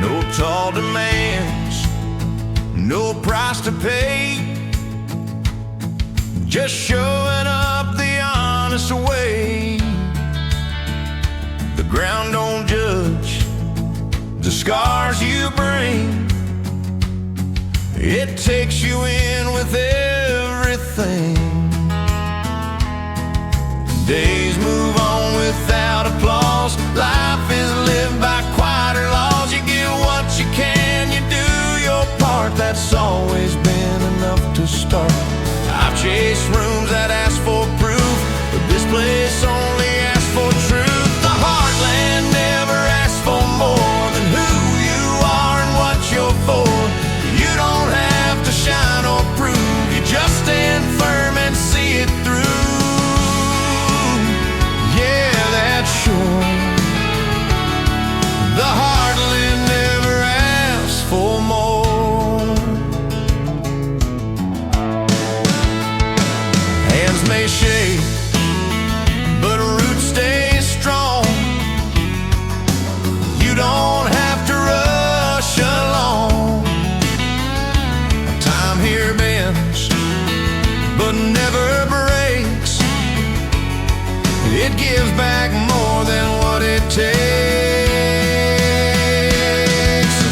No tall demands, no price to pay, just showing up the honest way. The ground don't judge the scars you bring. It takes you in with everything. Days move on without applause. Life is lived by quieter laws. You get what you can, you do your part. That's always been enough to start. I've chased rooms that ask for proof, but this place only asks for truth. The heartland never asks for more than who you are and what you're for. You don't have to shine or prove, you just stand firm and see it through. Yeah, that's sure. The heartland never asks for more. Hands may shake, but roots stay strong. You don't have to rush along. Time here bends, but never breaks. It gives back more than what it takes.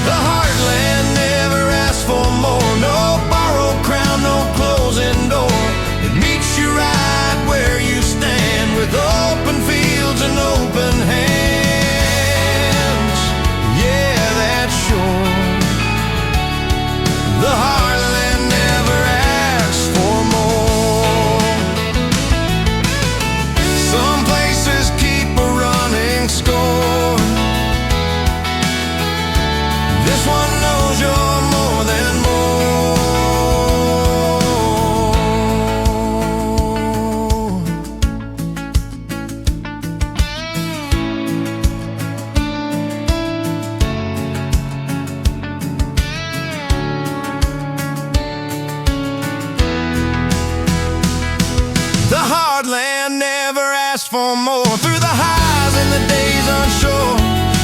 The heartland never asks for more. No borrowed crown, no closing door. It meets you right where you stand, with open fields and open hands. Yeah, that's sure. The heartland never asks for more. Some places keep a running score. This one knows you're more than more. The heartland never asks for more. Through the highs and the days unsure,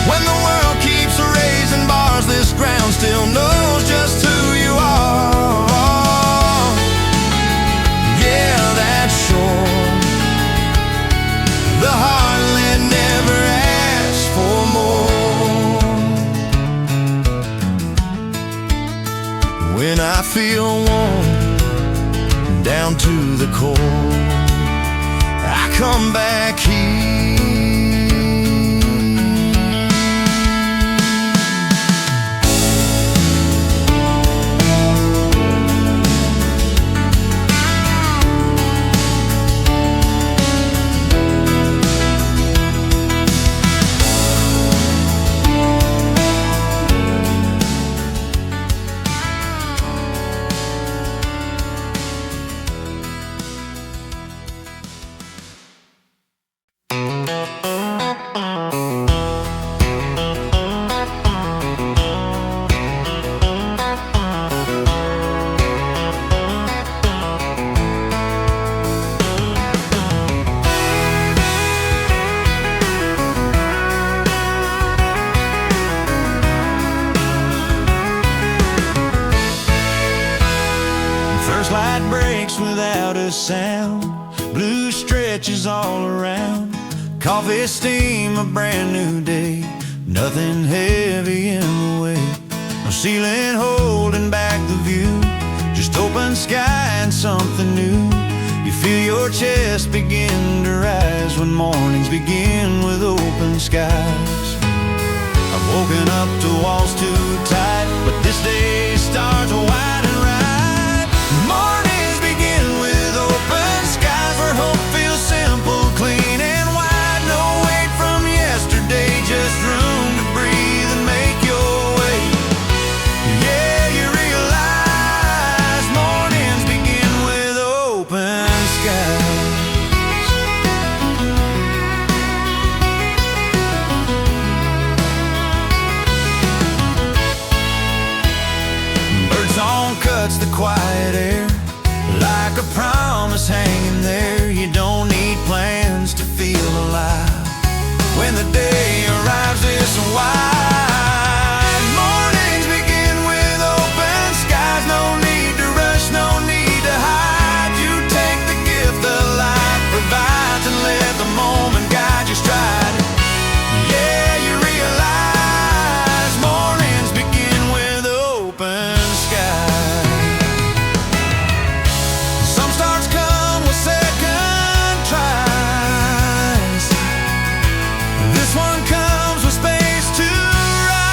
when the world keeps raising bars, this ground still knows just who you are. Yeah, that's sure. The heartland never asks for more. When I feel warm down to the core, I come back here. without a sound. Blue stretches all around. Coffee steam, a brand new day. Nothing heavy in the way, no ceiling holding back the view. Just open sky and something new. You feel your chest begin to rise when mornings begin with open skies. I've woken up to walls too tight, but this day stars are wide and right. Mornings begin with open skies where hope feels simple, clean and wide. No wait from yesterday, just room to breathe and make your way. Yeah, you realize mornings begin with open skies. Birdsong cuts the quiet air like a promise hanging there. You don't need plans to feel alive when the day arrives this wide. Mornings begin with open skies. No need to rush, no need to hide. You take the gift that life provides and let the moment guide your stride. Yeah, you realize mornings begin with open skies. Some starts come with second tries. This one comes with space to rise.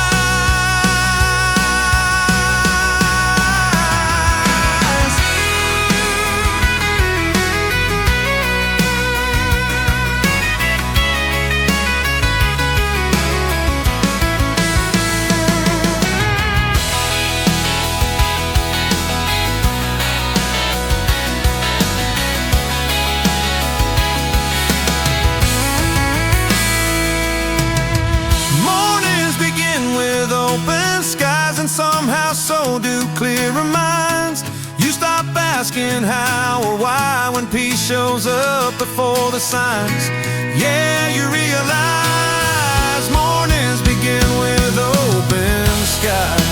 Mornings begin with open skies, and somehow so do clearer minds. You stop asking how or why when peace shows up before the signs. Yeah, you realize mornings begin with open skies.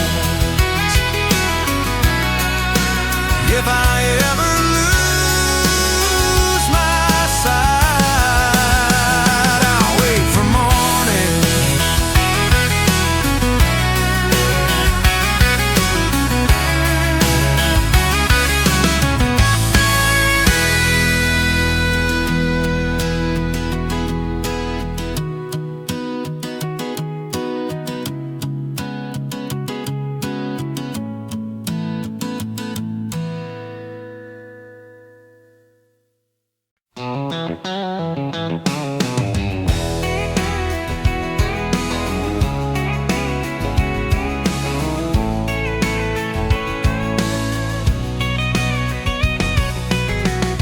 If I ever lose my sight, I'll wait for morning.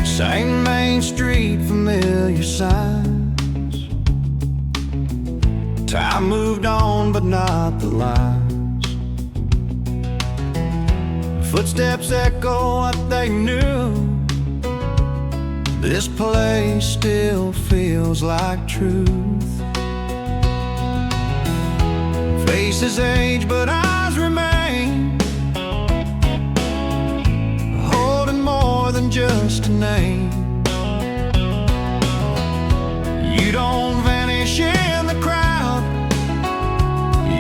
Same Main Street, familiar signs. Time moved on, but not the lines. Footsteps echo what they knew. This place still feels like truth. Faces age, but eyes remain, holding more than just a name. You don't vanish in the crowd.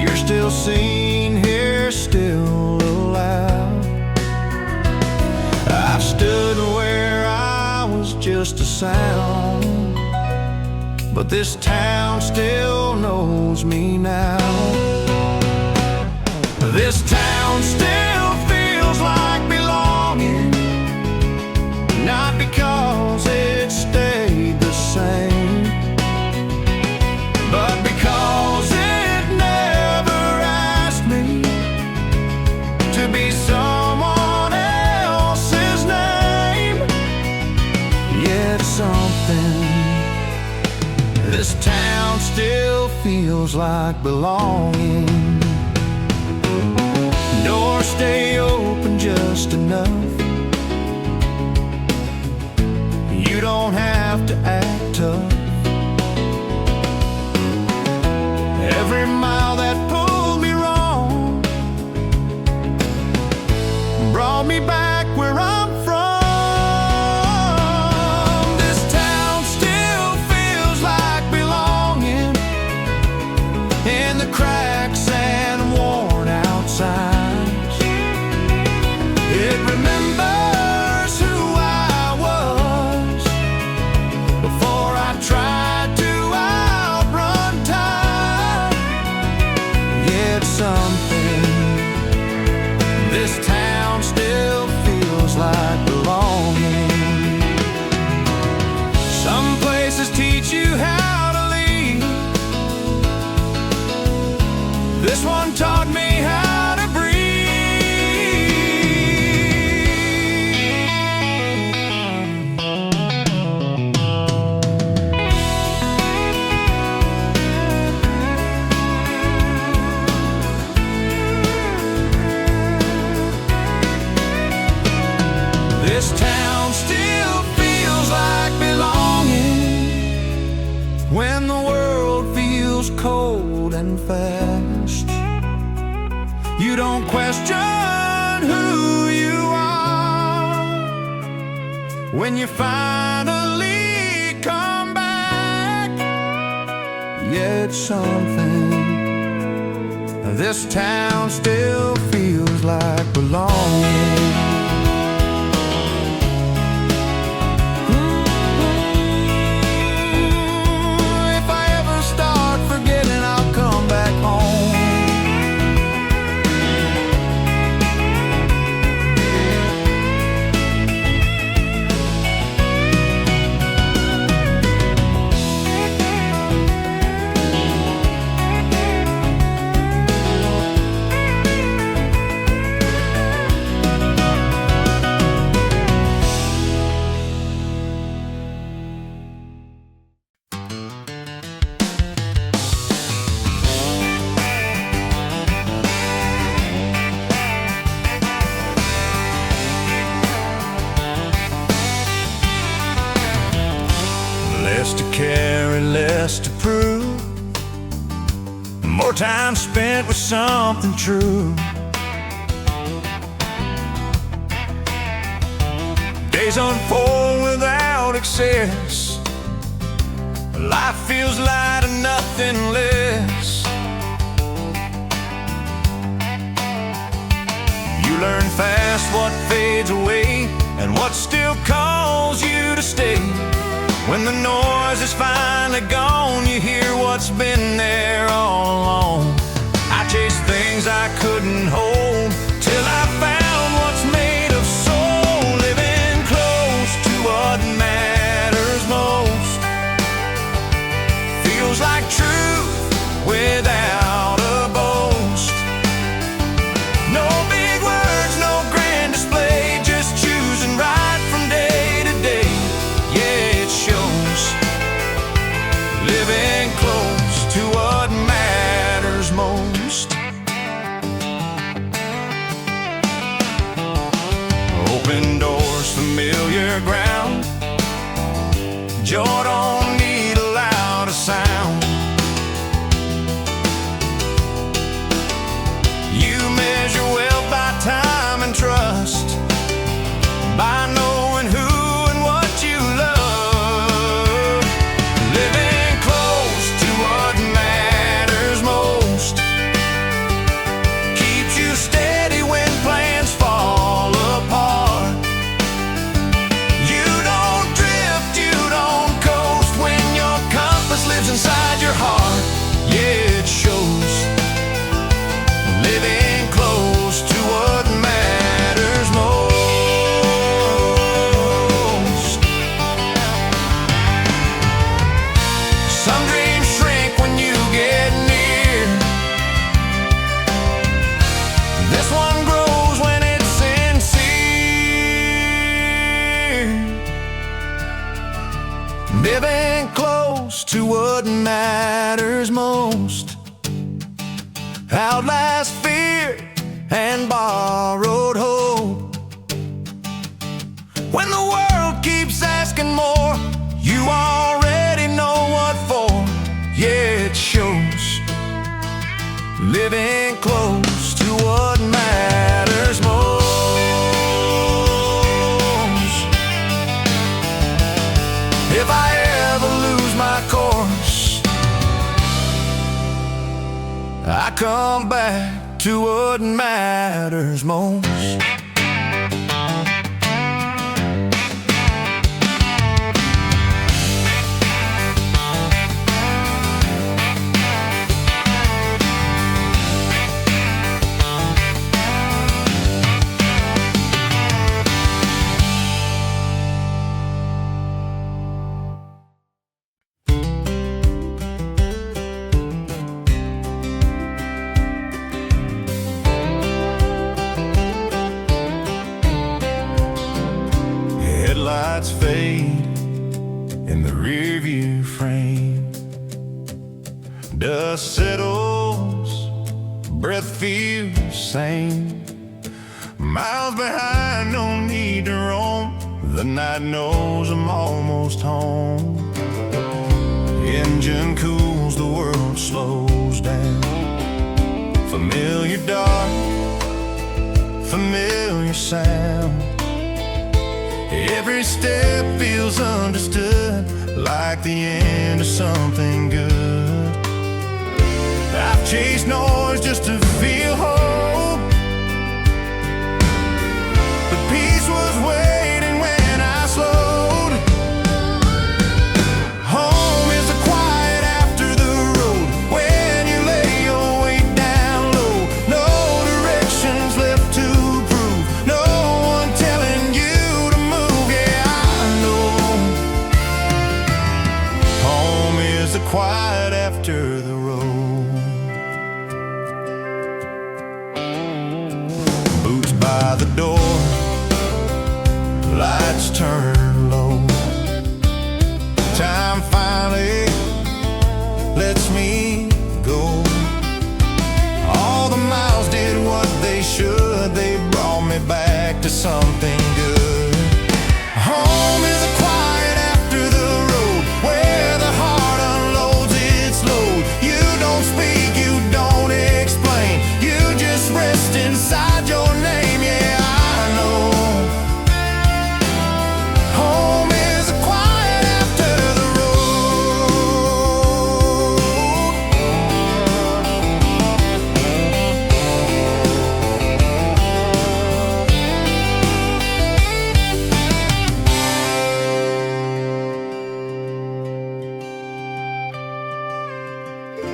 You're still seen here, still allowed. I've stood where I was just a sound, but this town still knows me now. This town still feels like belonging, not because it stayed the same, but because it never asked me to be someone else's name. Yet something, this town still feels like belonging. Doors stay open just enough. You don't have to act tough. Every mile that pulled me wrong brought me back where I'm from. This town still feels like belonging in the This town still feels like belonging when the world feels cold and fast. You don't question who you are when you finally come back. Yeah, it's something. This town still feels like belonging. If I ever start forgetting, I'll come back home. Less to carry, less to prove, more time spent with something true. Days unfold without excess. Life feels light and nothing less. You learn fast what fades away and what still calls you to stay. When the noise is finally gone, you hear what's been there all along. I chased things I couldn't hold till I found what's made of soul. Living close to what matters most feels like truth without a boast. No big words, no grand display, just choosing right from day to day. Yeah, it shows. Living close to what matters most. Open doors, familiar ground. Joy don't need a louder sound. You measure wealth by time and trust, by knowing who and what you love. Living close to what matters most keeps you steady when plans fall apart. You don't drift, you don't coast when your compass lives inside your heart. Yeah, it shows. Living close to what matters most. Some dreams shrink when you get near. This one grows when it's sincere. Living close to what matters most outlast fear and borrowed hope. When the world keeps asking more, you already know what for. Yeah, it shows. Living close to what matters most. If I ever lose my course, I come back to what matters most. Headlights fade in the rearview frame. Dust settles, breath feels same. Miles behind, no need to roam. The night knows I'm almost home. Engine cools, the world slows down. Familiar dark, familiar sound. Every step feels understood, like the end of something good. I've chased noise just to feel hope, but peace was waiting when I slowed. Home is the quiet after the road, when you lay your weight down low. No directions left to prove, no one telling you to move. Yeah, I know. Home is the quiet after the road. Boots by the door, lights turn low. Time finally lets me go. All the miles did what they should. They brought me back to something good. Home is a quiet after the road, where the heart unloads its load. You don't speak, you don't explain, you just rest inside your name. Yeah, I know. Home is a quiet after the road.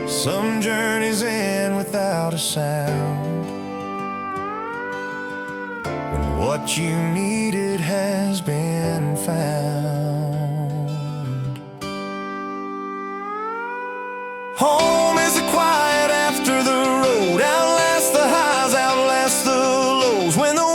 Some journeys end without a sound, when what you needed has been found. Home is the quiet after the road, outlast the highs, outlast the lows. When the